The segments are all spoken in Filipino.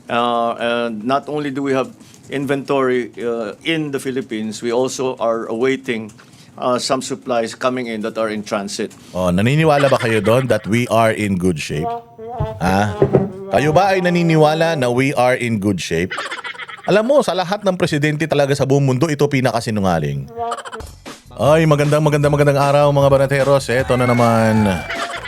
And not only do we have inventory in the Philippines, we also are awaiting some supplies coming in that are in transit. Oh, naniniwala ba kayo doon that we are in good shape? Ha? Kayo ba ay naniniwala na we are in good shape? Alam mo, sa lahat ng presidente talaga sa buong mundo, ito pinakasinungaling. Ay, magandang araw mga banateros. Eto na naman.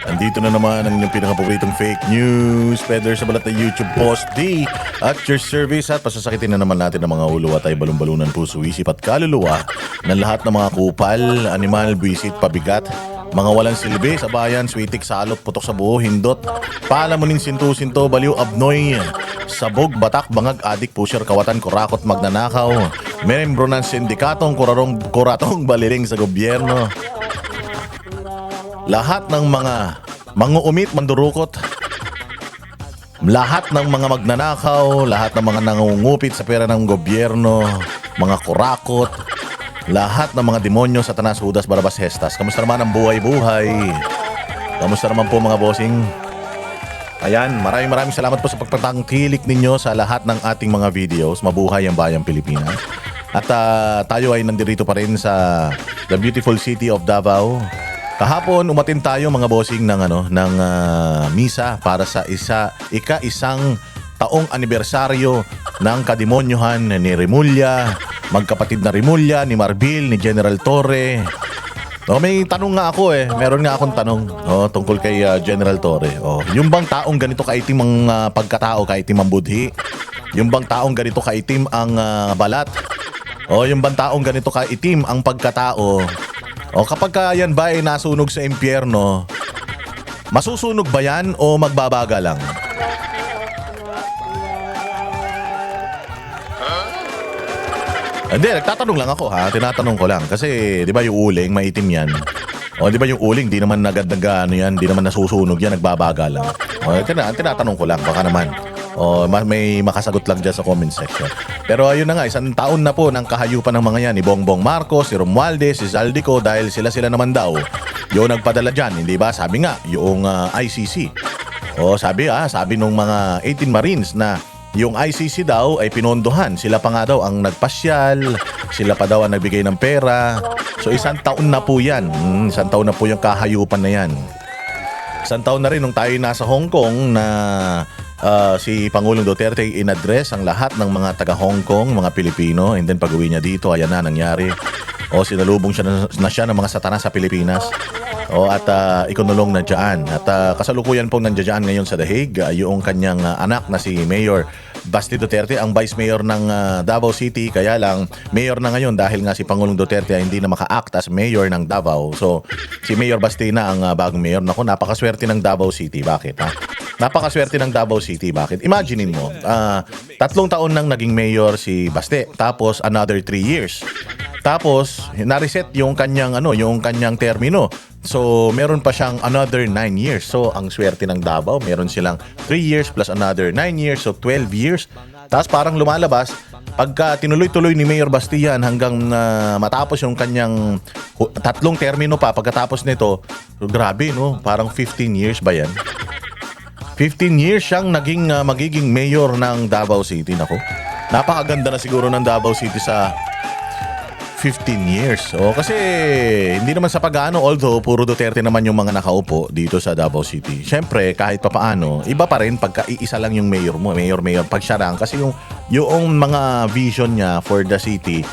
Andito na naman ang inyong pinakapaboritong fake news spreader sa balat na YouTube Post D at your service at pasasakitin na naman natin ang mga ulo at ay balon-balunan puso, isip at kaluluwa ng lahat ng mga kupal, animal, buwisit, pabigat, mga walang silbi sa bayan, switik, salot, putok sa buho, hindot, palamunin, sinto-sinto, baliw, abnoy, sabog, batak, bangag, adik, pusher, kawatan, kurakot, magnanakaw, membro ng sindikatong, kuratong baliring sa gobyerno. Lahat ng mga manguumit, mandurukot, lahat ng mga magnanakaw, lahat ng mga nangungupit sa pera ng gobyerno, mga kurakot, lahat ng mga demonyo, Satanas, Judas, Barabas, Hestas. Kamusta naman ang buhay-buhay? Kamusta naman po mga bossing? Ayan, maraming salamat po sa pagpatangkilik ninyo sa lahat ng ating mga videos. Mabuhay ang bayang Pilipinas. At tayo ay nandito pa rin sa the beautiful city of Davao. Kahapon umatin tayo mga bossing ng misa para sa ika-isang taong anibersaryo ng kademonyohan ni Remulla, magkapatid na Remulla, ni Marbil, ni General Torre. May tanong nga ako meron nga akong tanong tungkol kay General Torre. Yung bang taong ganito kaitim ang pagkatao, kaitim ang budhi? Yung bang taong ganito kaitim ang balat? Yung bang taong ganito kaitim ang pagkatao? Kapag yan ba ay nasunog sa impyerno, masusunog ba yan o magbabaga lang? Hindi, nagtatanong lang ako tinatanong ko lang. Kasi di ba yung uling, maitim yan. Di ba yung uling, di naman yan, di naman nasusunog yan, nagbabaga lang. Tinatanong ko lang, baka naman. May makasagot lang dyan sa comment section. Pero ayun na nga, isang taon na po ng kahayupan ng mga yan ni Bongbong Marcos, si Romualdez, si Zaldico, dahil sila naman daw yung nagpadala dyan, hindi ba? Sabi nga, yung ICC. Sabi nung mga 18 Marines na yung ICC daw ay pinondohan. Sila pa nga daw ang nagpasyal, sila pa daw ang nagbigay ng pera. So isang taon na po yan. Isang taon na po yung kahayupan na yan. Isang taon na rin nung tayo nasa Hong Kong na si Pangulong Duterte in-address ang lahat ng mga taga Hong Kong, mga Pilipino, and then pag-uwi niya dito, ayan na nangyari. Sinalubong siya ng mga Satanas sa Pilipinas. At ikunulong na dyan. At kasalukuyan pong nandiyan ngayon sa The Hague, yung kanyang anak na si Mayor Basti Duterte, ang Vice Mayor ng Davao City. Kaya lang, Mayor na ngayon dahil nga si Pangulong Duterte ay hindi na maka-act as Mayor ng Davao. So, si Mayor Basti na ang bagong Mayor. Naku, napakaswerte ng Davao City. Bakit? Napakaswerte ng Davao City. Bakit? Imaginein mo, 3 taon nang naging Mayor si Basti. Tapos, another 3 years. Tapos, na-reset yung kanyang termino. So, meron pa siyang another 9 years. So, ang swerte ng Davao, meron silang 3 years plus another 9 years. So, 12 years. Tapos parang lumalabas, pagka tinuloy-tuloy ni Mayor Bastian hanggang matapos yung kanyang 3 termino pa, pagkatapos nito, grabe no? Parang 15 years ba yan? 15 years siyang magiging mayor ng Davao City. Nako, napakaganda na siguro ng Davao City sa 15 years. Kasi hindi naman sa pag-ano, although puro Duterte naman yung mga nakaupo dito sa Davao City. Siyempre, kahit papaano, iba pa rin pagka iisa lang yung mayor mo, mayor, pag siya lang. Kasi yung mga vision niya for the city,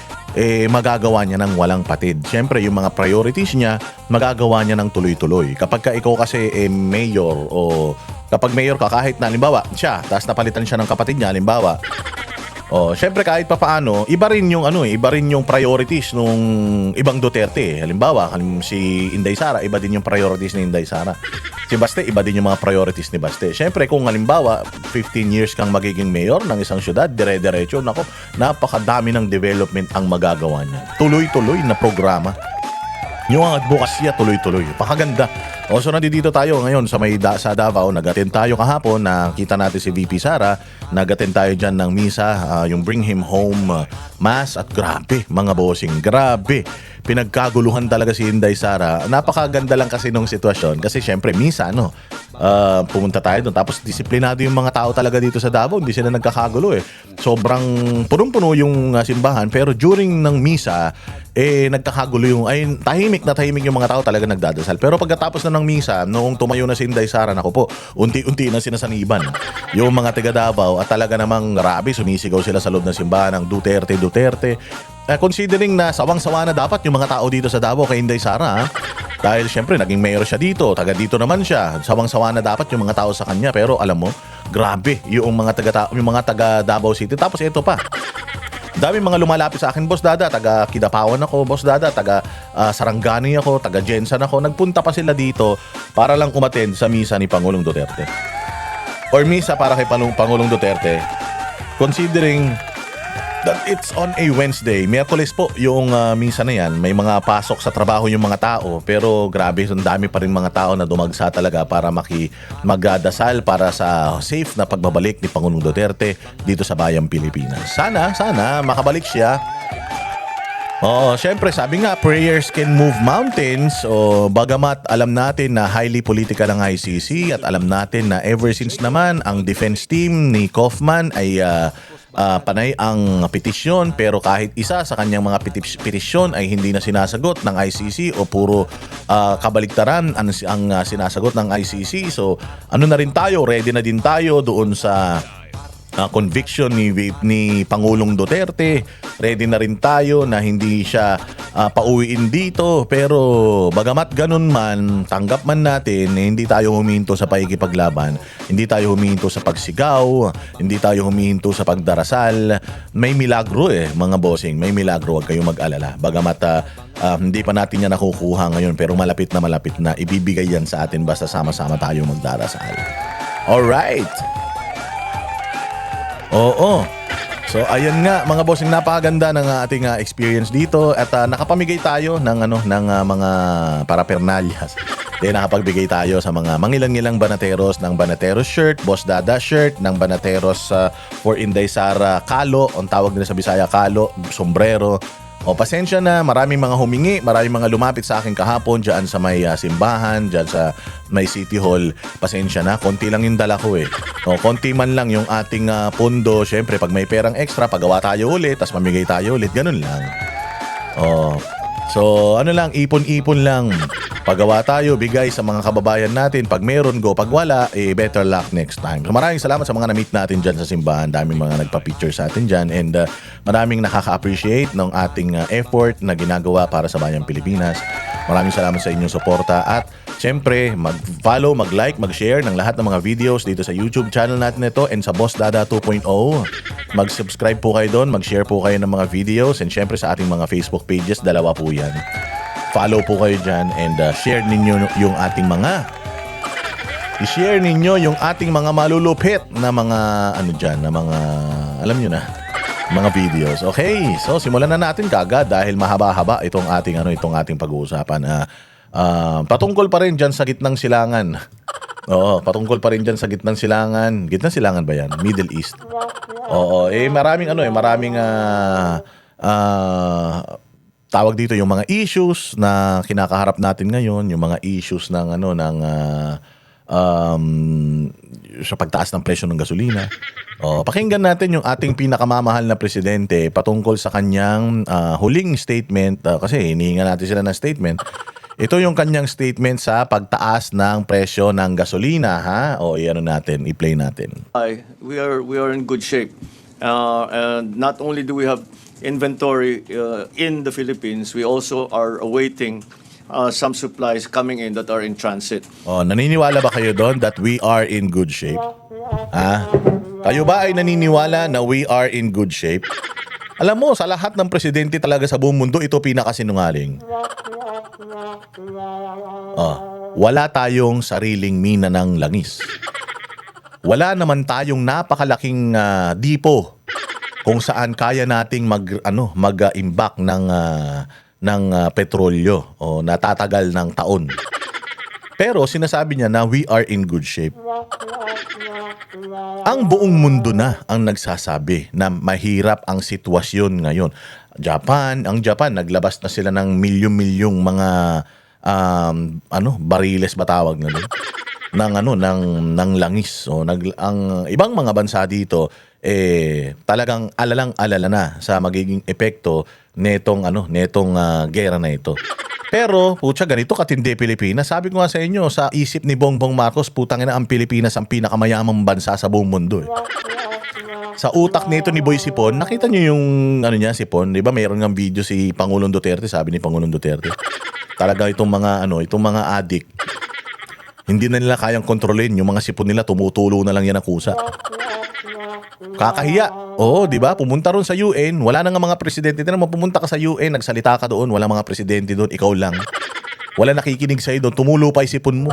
magagawa niya ng walang patid. Siyempre, yung mga priorities niya, magagawa niya ng tuloy-tuloy. Kapag ikaw kasi mayor o kapag mayor ka, kahit na, halimbawa, siya, tapos napalitan siya ng kapatid niya, halimbawa, syempre kahit papaano, iba rin yung priorities nung ibang Duterte. Halimbawa, si Inday Sara, iba din yung priorities ni Inday Sara. Si Baste, iba din yung mga priorities ni Baste. Syempre, kung halimbawa, 15 years kang magiging mayor ng isang syudad, dire-diretso, nako, napakadami ng development ang magagawa niya. Tuloy-tuloy na programa. Yung advokasya tuloy-tuloy. Pakaganda. So nandito tayo ngayon sa Davao. Nag-attend tayo kahapon. Nakita natin si VP Sara. Nag-attend tayo dyan ng misa, yung Bring Him Home Mass, at grabe mga bossing, grabe. Pinagkaguluhan talaga si Inday Sara. Napakaganda lang kasi nung sitwasyon kasi syempre misa no. Pumunta tayo doon tapos disiplinado yung mga tao talaga dito sa Davao, hindi sila nagkakagulo eh. Sobrang punong-puno yung simbahan pero during ng misa nagkakagulo yung tahimik yung mga tao talaga nagdadasal. Pero pagkatapos na ng misa, noong tumayo na si Inday Sara, nako po, unti-unti na sinasaniban yung mga taga Davao at talaga namang grabe, sumisigaw sila sa loob ng simbahan ng Duterte. Considering na sawang-sawa na dapat yung mga tao dito sa Davao kay Inday Sara, dahil syempre naging mayor siya dito, taga dito naman siya, sawang-sawa na dapat yung mga tao sa kanya. Pero alam mo, grabe yung mga taga Davao City. Tapos ito pa, dami mga lumalapit sa akin, Boss Dada, taga Kidapawan ako, Boss Dada, taga Sarangani ako, taga Jensan ako. Nagpunta pa sila dito para lang umattend sa misa ni Pangulong Duterte. Or misa para kay Pangulong Duterte. Considering that it's on a Wednesday, Miyerkules po yung misa na yan. May mga pasok sa trabaho yung mga tao, pero grabe, ang dami pa rin mga tao na dumagsa talaga para magdasal para sa safe na pagbabalik ni Pangulong Duterte dito sa bayang Pilipinas. Sana makabalik siya. Oo, syempre sabi nga, prayers can move mountains. O bagamat alam natin na highly political ang ICC at alam natin na ever since naman ang defense team ni Kaufman ay panay ang petisyon, pero kahit isa sa kanyang mga petisyon ay hindi na sinasagot ng ICC o puro kabaliktaran ang sinasagot ng ICC. So ano na rin tayo, ready na din tayo doon sa conviction ni Pangulong Duterte. Ready na rin tayo na hindi siya pauwiin dito. Pero bagamat ganun man, tanggap man natin na hindi tayo huminto sa pakikipaglaban, hindi tayo huminto sa pagsigaw, hindi tayo huminto sa pagdarasal. May milagro mga bossing, may milagro, huwag kayong mag-alala. Bagamat hindi pa natin yan nakukuha ngayon, pero malapit na ibibigay yan sa atin basta sama-sama tayo magdarasal. Alright. Oo. So ayan nga mga bossing, napakaganda ng ating experience dito at nakapamigay tayo ng mga parapernalyas. Nakapagbigay tayo sa mga mangilang-ilang banateros ng Banateros shirt, Boss Dada shirt, ng Banateros for Inday Sara kalo, ang tawag nila sa Bisaya kalo, sombrero. O pasensya na, maraming mga humingi, maraming mga lumapit sa akin kahapon dyan sa may simbahan, dyan sa may City Hall. Pasensya na, konti lang yung dala ko O, konti man lang yung ating pondo. Syempre, pag may perang extra, pagawa tayo ulit, tas mamigay tayo ulit, ganun lang. O, so ipon-ipon lang. Pagawa tayo, bigay sa mga kababayan natin. Pag meron, go. Pag wala, better luck next time. So maraming salamat sa mga na-meet natin dyan sa simbahan. Daming mga nagpa-picture sa atin dyan. And maraming nakaka-appreciate ng ating effort na ginagawa para sa bayang Pilipinas. Maraming salamat sa inyong suporta. At syempre, mag-follow, mag-like, mag-share ng lahat ng mga videos dito sa YouTube channel natin ito and sa Boss Dada 2.0. Mag-subscribe po kayo doon, mag-share po kayo ng mga videos. And syempre sa ating mga Facebook pages, dalawa po yan. Follow po kayo dyan and share ninyo yung ating mga i-share ninyo yung ating mga malulupit na mga na mga alam nyo na, mga videos. Okay, so simulan na natin kagad dahil mahaba-haba itong ating pag-uusapan. Patungkol pa rin dyan sa gitnang silangan. Oo, patungkol pa rin dyan sa gitnang silangan. Gitnang silangan ba yan? Middle East. Oo, maraming tawag dito yung mga issues na kinakaharap natin ngayon, yung mga issues ng sa pagtaas ng presyo ng gasolina. Pakinggan natin yung ating pinakamamahal na presidente patungkol sa kanyang huling statement kasi hinihinga natin sila ng statement. Ito yung kanyang statement sa pagtaas ng presyo ng gasolina, i-play natin. We are in good shape. And not only do we have inventory in the Philippines, we also are awaiting some supplies coming in that are in transit. Naniniwala ba kayo doon that we are in good shape? Kayo ba ay naniniwala na we are in good shape? Alam mo, sa lahat ng presidente talaga sa buong mundo, ito pinakasinungaling. Wala tayong sariling mina ng langis. Wala naman tayong napakalaking dipo kung saan kaya nating mag-imbak ng petrolyo o natatagal ng taon. Pero sinasabi niya na we are in good shape. Ang buong mundo na ang nagsasabi na mahirap ang sitwasyon ngayon. Ang Japan, naglabas na sila ng milyon-milyong mga bariles ba tawag na doon? ng langis. So, ang ibang mga bansa dito talagang alalang-alala na sa magiging epekto netong gera na ito. Pero, putya, ganito katindi Pilipinas. Sabi ko nga sa inyo, sa isip ni Bongbong Marcos, putang ina, ang Pilipinas ang pinakamayamang bansa sa buong mundo. Sa utak nito ni Boy Sipon, nakita niyo yung Sipon, 'di ba? Mayroon ng video si Pangulong Duterte, sabi ni Pangulong Duterte. Talaga itong mga adik. Hindi na nila kayang kontrolin yung mga sipon nila, tumutulo na lang yan ng kusa. Kakahiya. Oo, 'di ba? Pumunta ron sa UN, wala na nga mga presidente. Tingnan mo, pumunta ka sa UN, nagsalita ka doon, wala mga presidente doon, ikaw lang. Wala nakikinig sa iyo doon, tumulo pa 'yung sipon mo.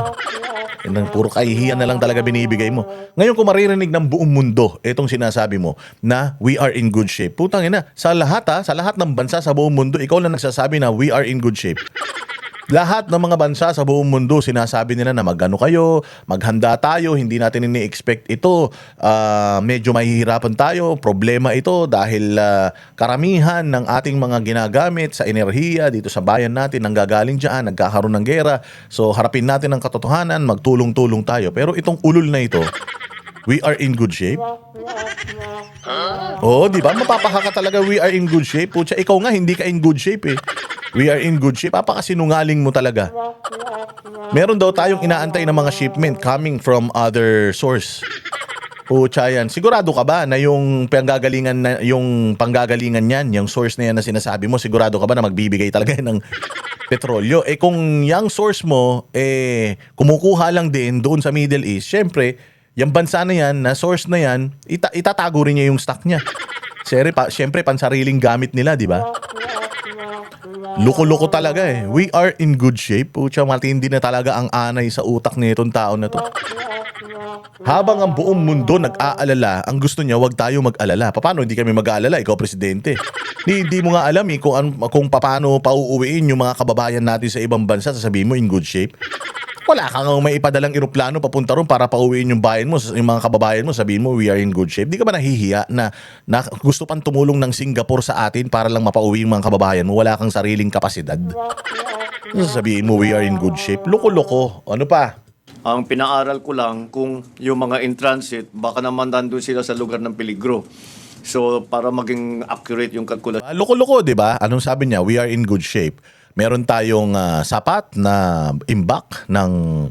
Puro kahihiyan na lang talaga binibigay mo. Ngayon kung maririnig ng buong mundo itong sinasabi mo na we are in good shape. Putang ina, sa lahat ng bansa sa buong mundo, ikaw lang nagsasabi na we are in good shape. Lahat ng mga bansa sa buong mundo sinasabi nila na maghanda tayo, hindi natin ini-expect ito, medyo mahihirapan tayo, problema ito dahil karamihan ng ating mga ginagamit sa enerhiya dito sa bayan natin nanggagaling dyan, nagkakaroon ng gera, so harapin natin ang katotohanan, magtulong-tulong tayo. Pero itong ulol na ito, we are in good shape? Oo, di ba? Mapapaka ka talaga, we are in good shape. Pucha, ikaw nga hindi ka in good shape eh. We are in good shape. Papakasinungaling mo talaga. Meron daw tayong inaantay ng mga shipment coming from other source. Pucha yan. Sigurado ka ba na yung panggagalingan niyan, yung source na yan na sinasabi mo, sigurado ka ba na magbibigay talaga ng petrolyo? Kung yung source mo, kumukuha lang din doon sa Middle East, syempre, yung bansa na yan, na source na yan, itatago rin niya yung stock niya. Syempre, pansariling gamit nila, di ba? Loko-loko talaga eh. We are in good shape. Pucha, matindi na talaga ang anay sa utak nitong tao na to. Habang ang buong mundo nag-aalala, ang gusto niya, wag tayo mag-alala. Paano hindi kami mag-aalala? Ikaw, presidente. Hindi mo nga alam kung paano pauuwiin yung mga kababayan natin sa ibang bansa, sasabihin mo in good shape. Wala kang may ipadalang eroplano papunta ron para pauwiin yung bayan mo, yung mga kababayan mo, sabihin mo we are in good shape. Di ka ba nahihiya na gusto pang tumulong ng Singapore sa atin para lang mapauwi yung mga kababayan mo, wala kang sariling kapasidad? Sabihin mo we are in good shape. Loko-loko. Ano pa? Ang pinaaral ko lang kung yung mga in transit, baka naman nandun sila sa lugar ng peligro. So, para maging accurate yung kalkulasyon. Loko-loko, di ba? Anong sabi niya? We are in good shape. Meron tayong sapat na imbak ng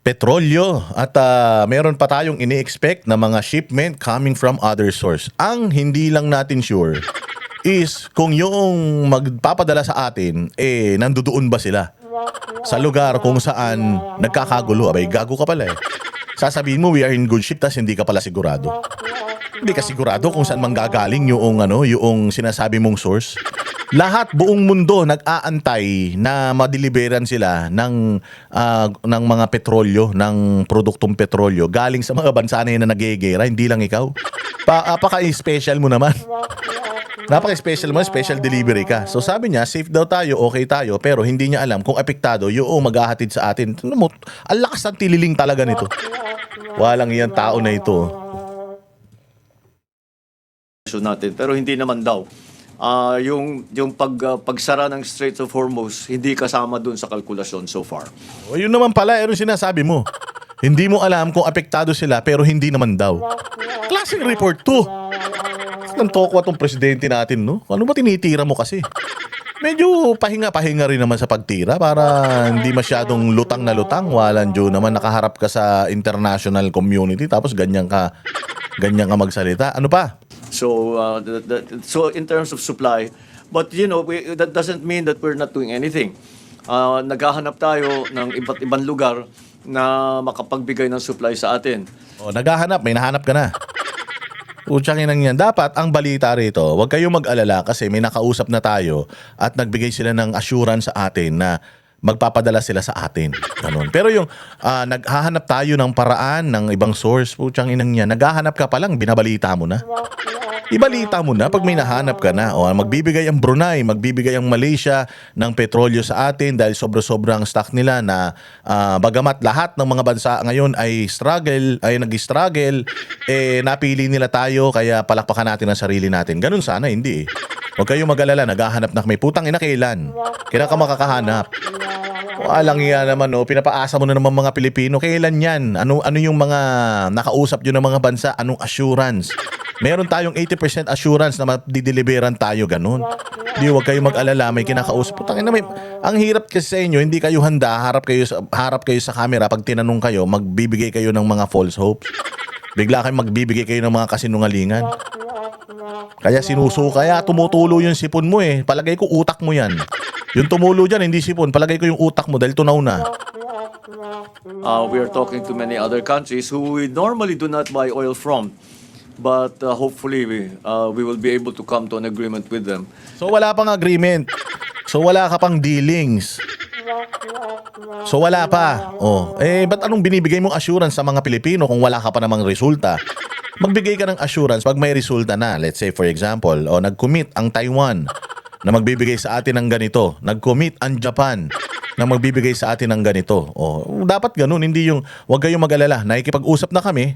petrolyo at meron pa tayong ini-expect na mga shipment coming from other source. Ang hindi lang natin sure is kung yung magpapadala sa atin, nandoon ba sila? Sa lugar kung saan nagkakagulo. Abay, gago ka pala eh. Sasabihin mo we are in good shape tas hindi ka pala sigurado. Hindi ka sigurado kung saan manggagaling yung sinasabi mong source. Lahat buong mundo nag-aantay na madeliveran sila ng mga petrolyo, ng produktong petrolyo galing sa mga bansa na nagegera, hindi lang ikaw. Napaka-special mo naman. Napaka-special mo, special delivery ka. So sabi niya, safe daw tayo, okay tayo, pero hindi niya alam kung apektado yung maghahatid sa atin. Ang lakas ng tililing talaga nito. Walang iyan tao na ito. Natin. Pero hindi naman daw. Yung pagsara ng Straits of Hormuz, hindi kasama dun sa kalkulasyon so far. O yun naman pala, yung sinasabi mo. Hindi mo alam kung apektado sila, pero hindi naman daw. Klaseng report to. Nang tokwa tong presidente natin, no? Ano ba tinitira mo kasi? Medyo pahinga-pahinga rin naman sa pagtira para hindi masyadong lutang na lutang. Walang Diyo naman nakaharap ka sa international community tapos ganyan ka magsalita. Ano pa? So, so in terms of supply, but that doesn't mean that we're not doing anything. Naghahanap tayo ng iba't ibang lugar na makapagbigay ng supply sa atin. O, naghahanap, may nahanap ka na. Utsangin lang yan. Dapat ang balita rito, huwag kayong mag-alala kasi may nakausap na tayo at nagbigay sila ng assurance sa atin na magpapadala sila sa atin. Ganun. Pero yung naghahanap tayo ng paraan ng ibang source, putsang inang yan, naghahanap ka pa lang, binabalita mo na. Ibalita mo na pag may nahanap ka na. O magbibigay ang Brunei, magbibigay ang Malaysia ng petrolyo sa atin dahil sobra-sobra ang stock nila na bagamat lahat ng mga bansa ngayon ay nag-struggle, napili nila tayo kaya palakpakan natin ang sarili natin. Ganun sana, hindi eh. Huwag kayong mag-alala, naghahanap na kami. Putang ina, kailan? Kailan ka makakahanap? Walang iya naman, pinapaasa mo na naman mga Pilipino. Kailan yan? Ano yung mga nakausap nyo ng mga bansa? Anong assurance? Meron tayong 80% assurance na madideliveran tayo, ganun. Di, huwag kayong mag-alala, may kinakausap. Putang ina, ang hirap kasi sa inyo, hindi kayo handa, harap kayo sa camera. Pag tinanong kayo, magbibigay kayo ng mga false hopes. Bigla kayong magbibigay kayo ng mga kasinungalingan. Kaya tumutulo yung sipon mo eh. Palagay ko utak mo yan. Yung tumulo dyan, hindi sipon. Palagay ko yung utak mo dahil tunaw na. We are talking to many other countries who we normally do not buy oil from. But hopefully we will be able to come to an agreement with them. So wala pang agreement. So wala ka pang dealings. So wala pa. Ba't anong binibigay mong assurance sa mga Pilipino kung wala ka pa namang resulta? Magbigay ka ng assurance pag may resulta na. Let's say for example, nag-commit ang Taiwan na magbibigay sa atin ng ganito. Nag-commit ang Japan na magbibigay sa atin ng ganito. Dapat ganun, hindi yung wag kayong mag-alala. Nakikipag-usap na kami.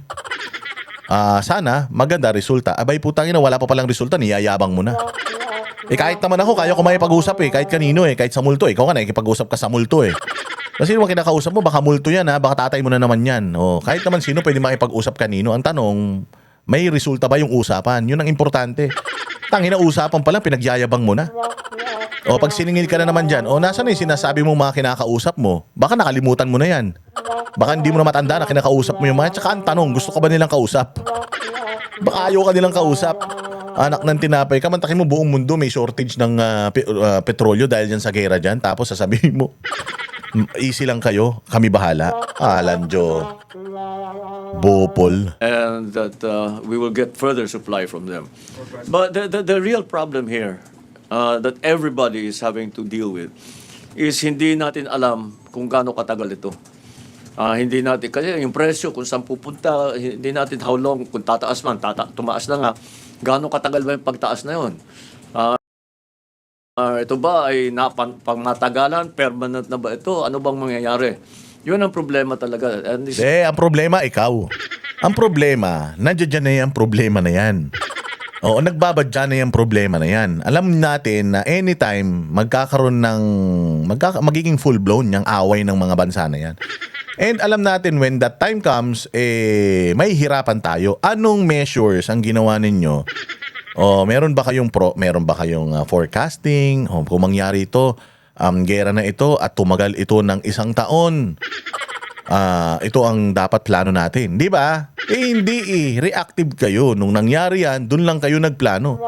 Sana maganda resulta. Abay putang ina, wala pa palang resulta, niyayabang mo na. Kahit naman ako, kaya ko makipag-usap kahit kanino kahit sa multo. Ikaw nga nakikipag-usap ka sa multo Kasi yung kinakausap mo, baka multo yan baka tatay mo na naman yan. Kahit naman sino pwede makipag-usap kanino. Ang tanong, may resulta ba yung usapan? Yun ang importante. Tangina, usapan pa lang, pinagyayabang mo na. Pag siningil ka na naman dyan, nasaan na yung sinasabi mo mga kinakausap mo? Baka nakalimutan mo na yan. Baka hindi mo na matanda na kinakausap mo yung mga. Tsaka ang tanong, gusto ka ba nilang kausap? Baka ayaw ka nilang kausap. Anak ng tinapay, kamantakin mo buong mundo may shortage ng petrolyo dahil dyan sa gera dyan. Tapos sasabihin mo, easy lang kayo, kami bahala. Lanjo. Bopol. And that we will get further supply from them. But the real problem here that everybody is having to deal with is hindi natin alam kung gaano katagal ito. Hindi natin, kasi yung presyo, kung saan pupunta, hindi natin how long, kung tataas man, tumaas na nga, gaano katagal ba yung pagtaas na yun? Ito ba ay pangmatagalan, permanent na ba ito? Ano bang mangyayari? Yun ang problema talaga. And ang problema, ikaw. Ang problema, nandiyan na yung problema na yan. Nagbabadya na yung problema na yan. Alam natin na anytime magiging full-blown yung away ng mga bansa na yan. And alam natin when that time comes, may hirapan tayo. Anong measures ang ginawa ninyo? Meron ba kayong forecasting? Kung mangyari ito, gera na ito at tumagal ito ng 1 taon. Ito ang dapat plano natin. Di ba? Hindi reactive kayo. Nung nangyari yan, dun lang kayo nagplano.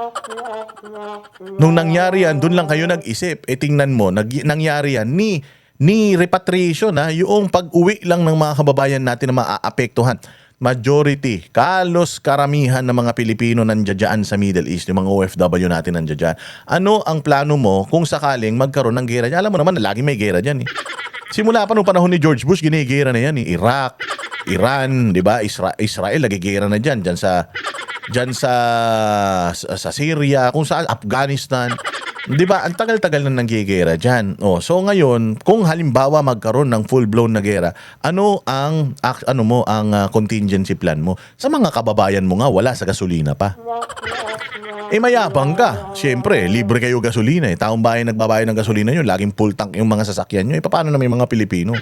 Nung nangyari yan, dun lang kayo nag-isip. Tingnan mo, nangyari yan ni repatriation yung pag-uwi lang ng mga kababayan natin na maaapektuhan. Majority, karamihan ng mga Pilipino nandiyan sa Middle East, yung mga OFW natin nandiyan. Ano ang plano mo kung sakaling magkaroon ng gera dyan? Alam mo naman na lagi may gera dyan Simula pa nung panahon ni George Bush, ginigera na yan Iraq, Iran, di ba? Israel, lagi gera na dyan sa Syria, kung saan, Afghanistan. Di ba? Ang tagal-tagal na nanggigera dyan. So ngayon, kung halimbawa magkaroon ng full-blown na gera, ano ang contingency plan mo? Sa mga kababayan mo nga, wala sa gasolina pa. Mayabang ka. Siyempre, libre kayo gasolina Taong bayan nagbabayad ng gasolina yun. Laging full tank yung mga sasakyan nyo. Paano na may mga Pilipino?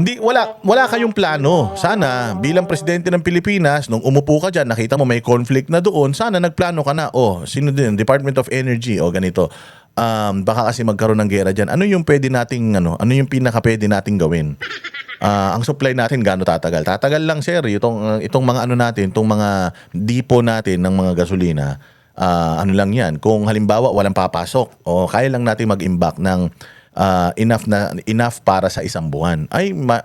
Wala kayong plano. Sana bilang presidente ng Pilipinas, nung umupo ka dyan, nakita mo may conflict na doon, sana nagplano ka na. Sino din? Department of Energy ganito. Baka kasi magkaroon ng gera dyan. Ano yung pinaka pwede nating gawin? Ang supply natin gaano tatagal? Tatagal lang, sir. Itong mga itong mga depot natin ng mga gasolina. Lang yan. Kung halimbawa walang papasok kaya lang natin mag-imbak ng enough para sa 1 buwan.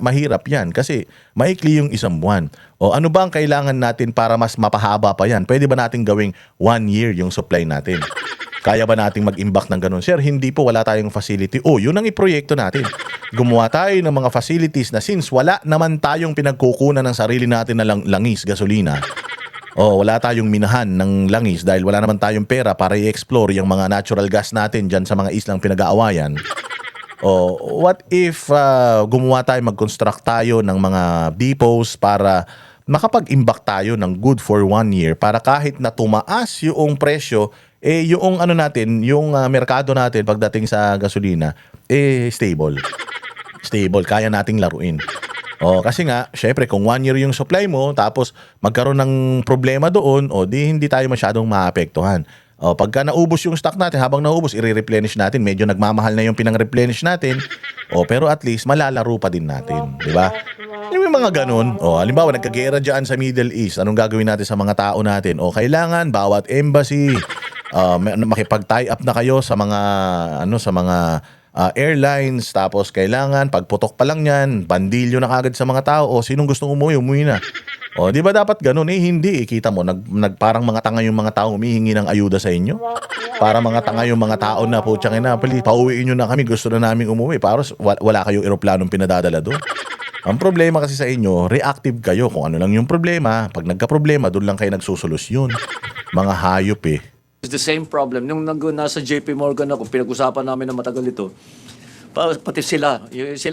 Mahirap yan kasi maikli yung 1 buwan. Ano ba ang kailangan natin para mas mapahaba pa yan? Pwede ba natin gawing 1 year yung supply natin? Kaya ba nating mag-imbak ng ganun? Sir, hindi po, wala tayong facility. Yun ang iproyekto natin. Gumawa tayo ng mga facilities na since wala naman tayong pinagkukunan ng sarili natin na langis, gasolina, Wala tayong minahan ng langis dahil wala naman tayong pera para i-explore yung mga natural gas natin dyan sa mga islang pinag-aawayan. What if gumawa tayo, mag-construct tayo ng mga depots para makapag-imbak tayo ng good for 1 year para kahit na tumaas yung presyo, yung ano natin, yung merkado natin pagdating sa gasolina, stable. Stable, kaya nating laruin. Kasi nga, syempre kung 1 year yung supply mo, tapos magkaroon ng problema doon, di hindi tayo masyadong maapektuhan. Pagka naubos yung stock natin, habang naubos, i-replenish natin. Medyo nagmamahal na yung pinang-replenish natin. Pero at least, malalaro pa din natin. Di ba? Yung mga ganun. Halimbawa, nagkagera dyan sa Middle East. Anong gagawin natin sa mga tao natin? Kailangan, bawat embassy, makipag-tie up na kayo sa mga, airlines, tapos kailangan pagputok pa lang yan, bandilyo na kagad sa mga tao. Sinong gustong umuwi na. Di ba dapat ganun? Hindi. Kita mo, parang mga tanga yung mga tao humihingi ng ayuda sa inyo. Para mga tanga yung mga tao na, putsang ina, pauwiin nyo na kami, gusto na namin umuwi. Para wala kayong eroplanong pinadadala doon. Ang problema kasi sa inyo, reactive kayo. Kung ano lang yung problema, pag nagka-problema, doon lang kayo nagsusolusyon. Mga hayop It's the same problem. Nung nasa JP Morgan ako, pinag-usapan namin na matagal ito. Pati sila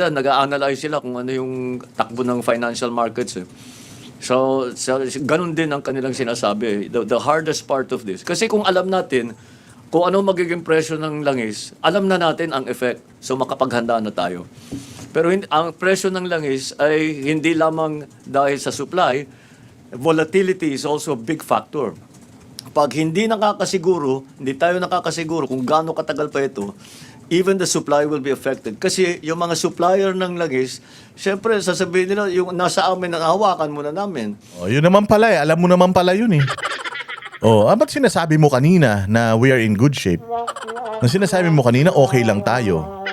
nag-a-analyze sila kung ano yung takbo ng financial markets. So ganun din ang kanilang sinasabi. The hardest part of this. Kasi kung alam natin kung ano magiging presyo ng langis, alam na natin ang effect. So makapaghanda na tayo. Pero ang presyo ng langis ay hindi lamang dahil sa supply, volatility is also a big factor. Pag hindi tayo nakakasiguro kung gaano katagal pa ito, even the supply will be affected. Kasi yung mga supplier ng langis, syempre sasabihin nila, yung nasa amin, hawakan muna namin. Yun naman pala alam mo naman pala yun ba't sinasabi mo kanina na we are in good shape? Nang sinasabi mo kanina, okay lang tayo.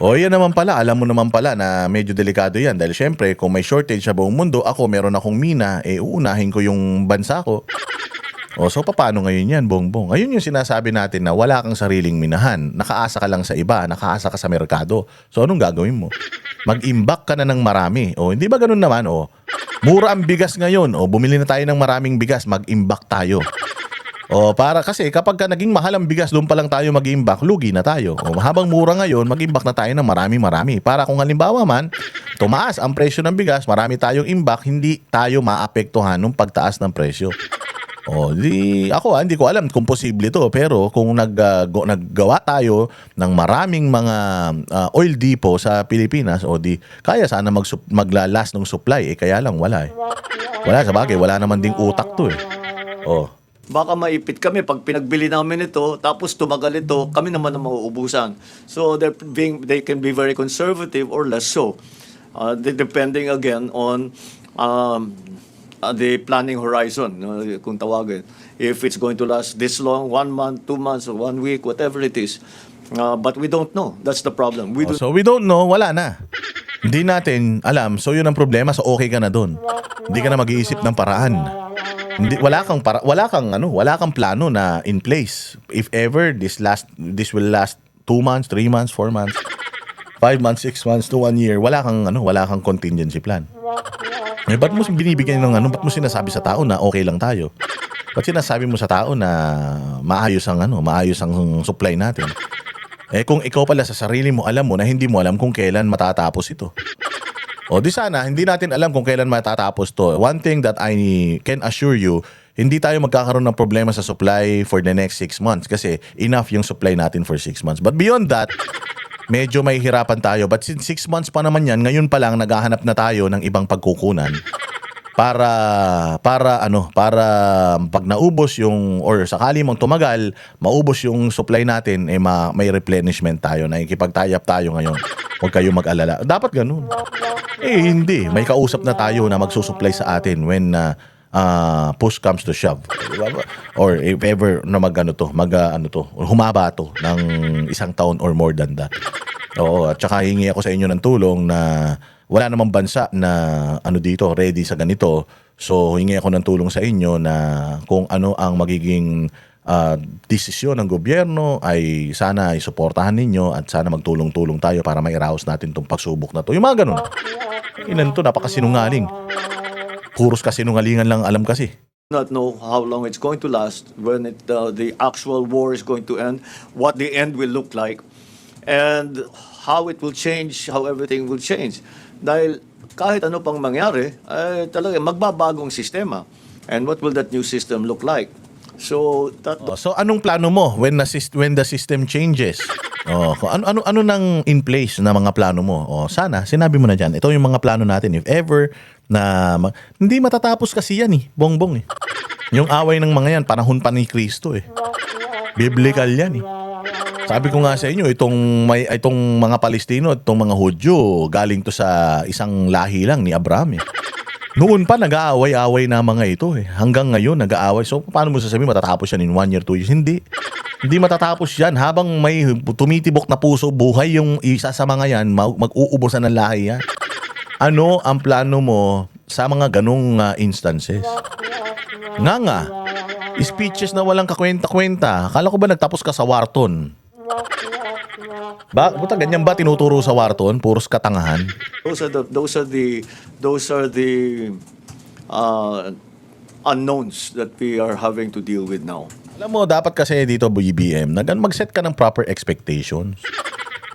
Yan naman pala, alam mo naman pala na medyo delikado yan. Dahil syempre, kung may shortage sa buong mundo, meron akong mina, uunahin ko yung bansa ko. So paano ngayon yan, Bongbong? Ngayon yung sinasabi natin na wala kang sariling minahan. Nakaasa ka lang sa iba, nakaasa ka sa merkado. So anong gagawin mo? Mag-imbak ka na ng marami. Hindi ba ganun naman? Mura ang bigas ngayon. Bumili na tayo ng maraming bigas, mag-imbak tayo. Para kasi kapag ka naging mahal ang bigas, doon pa lang tayo mag-imbak, lugi na tayo. Habang mura ngayon, mag-imbak na tayo ng marami-marami. Para kung halimbawa man, tumaas ang presyo ng bigas, marami tayong imbak, hindi tayo maapektuhan ng pagtaas ng presyo. Hindi ko alam kung posible to, pero kung naggawa tayo ng maraming mga oil depot sa Pilipinas, kaya sana maglalas ng supply, kaya lang wala Wala, sa bagay, wala naman ding utak to Baka maipit kami pag pinagbili namin ito, tapos tumagal ito, kami naman ang mauubusan. So they can be very conservative or less so. Depending again on the planning horizon, kung tawagin. If it's going to last this long, 1 month, 2 months, or 1 week, whatever it is. But we don't know. That's the problem. So we don't know, wala na. Hindi natin alam. So yun ang problema. So okay ka na doon. Hindi ka na mag-iisip ng paraan. Wala kang plano na in place. If ever this will last 2 months, 3 months, 4 months, 5 months, 6 months to 1 year, wala kang contingency plan. Ba't mo binibigyan ba't mo sinasabi sa tao na okay lang tayo? Ba't sinasabi mo sa tao na maayos ang supply natin? Kung ikaw pala sa sarili mo, alam mo na hindi mo alam kung kailan matatapos ito. Di sana, hindi natin alam kung kailan matatapos to. One thing that I can assure you, hindi tayo magkakaroon ng problema sa supply for the next 6 months kasi enough yung supply natin for 6 months. But beyond that, medyo may hirapan tayo. But since 6 months pa naman yan, ngayon pa lang naghahanap na tayo ng ibang pagkukunan para pag naubos or sakali mong tumagal, maubos yung supply natin, may replenishment tayo, nakikipagtayap tayo ngayon. Huwag kayo mag-alala. Dapat ganun. Hindi. May kausap na tayo na magsusupply sa atin when push comes to shove. Or if ever na humaba to ng 1 taon or more than that. At saka hingi ako sa inyo ng tulong na wala namang bansa na dito ready sa ganito. So hingi ako ng tulong sa inyo na kung ano ang magiging desisyon ng gobyerno ay sana isuportahan ninyo at sana magtulong-tulong tayo para mairaos natin tong pagsubok na to. Yung mga ganun. Napakasinungaling. Puros kasinungalingan lang alam kasi. not know how long it's going to last, when the actual war is going to end, what the end will look like, and how it will change, how everything will change. Dahil kahit ano pang mangyari, ay talaga magbabagong sistema. And what will that new system look like? So, So anong plano mo when the system changes? Kung ano nang in place na mga plano mo? Sana sinabi mo na diyan. Ito yung mga plano natin if ever na hindi matatapos kasi yan bongbong. Yung away ng mga yan panahon pa ni Kristo Biblical yan Sabi ko nga sa inyo, itong mga Palestino at itong mga Hudyo, galing to sa isang lahi lang ni Abraham Noon pa nag-aaway-aaway na mga ito Hanggang ngayon nag-aaway. So paano mo sasabihin matatapos yan in 1 year, 2 years? Hindi matatapos yan. Habang may tumitibok na puso, buhay yung isa sa mga yan, mag-uubusan ng lahi yan. Ano ang plano mo sa mga ganong instances? Nga. Speeches na walang kakwenta-kwenta. Akala ko ba nagtapos ka sa Wharton? Buta ganyan ba tinuturo sa Wharton? Puros katangahan? Those are the unknowns that we are having to deal with now. Alam mo, dapat kasi dito, BBM, mag-set ka ng proper expectations.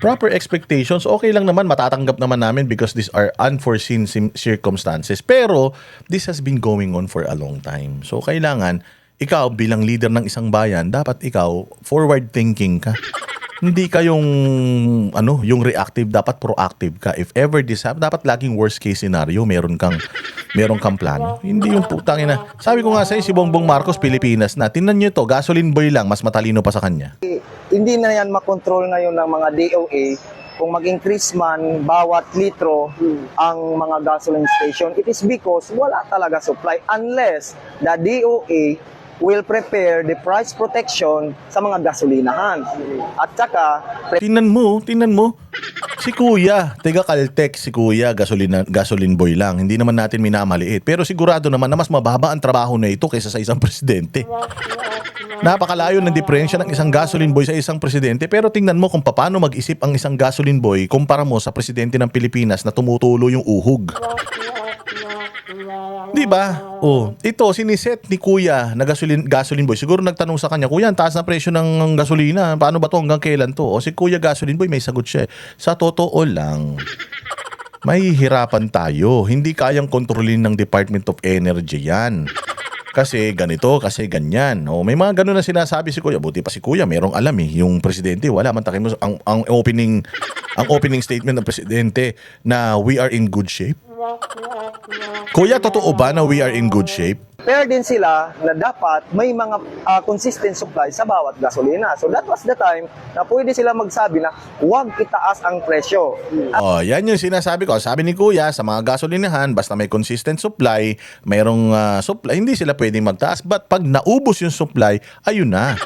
Proper expectations, okay lang naman, matatanggap naman namin because these are unforeseen circumstances. Pero, this has been going on for a long time. So, kailangan, ikaw bilang leader ng isang bayan, dapat ikaw, forward-thinking ka. Hindi ka yung reactive, dapat proactive ka. If ever this happens, dapat laging worst case scenario, meron kang plano. Hindi yung putangin na. Sabi ko nga sa'yo, si Bongbong Marcos, Pilipinas na. Tingnan nyo to, gasoline boy lang, mas matalino pa sa kanya. Hindi na yan makontrol ngayon ng mga DOA kung mag-increase man bawat litro ang mga gasoline station. It is because wala talaga supply unless the DOA will prepare the price protection sa mga gasolinahan. At saka, Tingnan mo. Si Kuya, taga Caltex si Kuya, gasoline boy lang. Hindi naman natin minamaliit. Pero sigurado naman na mas mababa ang trabaho na ito kaysa sa isang presidente. Napakalayo ng diferensya ng isang gasoline boy sa isang presidente. Pero tingnan mo kung paano mag-isip ang isang gasoline boy kumpara mo sa presidente ng Pilipinas na tumutulo yung uhog. Di ba? Ito siniset ni Kuya na gasoline boy. Siguro nagtanong sa kanya, Kuya, ang taas na presyo ng gasolina. Paano ba to? Hanggang kailan to? Si Kuya gasoline boy, may sagot siya. Sa totoo lang, mahihirapan tayo. Hindi kayang kontrolin ng Department of Energy yan. Kasi ganito, kasi ganyan. May mga ganun na sinasabi si Kuya. Buti pa si Kuya, merong alam yung presidente. Wala man takin mo ang opening statement ng presidente na we are in good shape. Kuya, totoo ba na we are in good shape? prepare din sila na dapat may mga consistent supply sa bawat gasolina. So that was the time na pwede sila magsabi na huwag itaas ang presyo. Yan yung sinasabi ko. Sabi ni Kuya, sa mga gasolinahan, basta may consistent supply, mayroong supply, hindi sila pwedeng magtaas. But pag naubos yung supply, ayun na.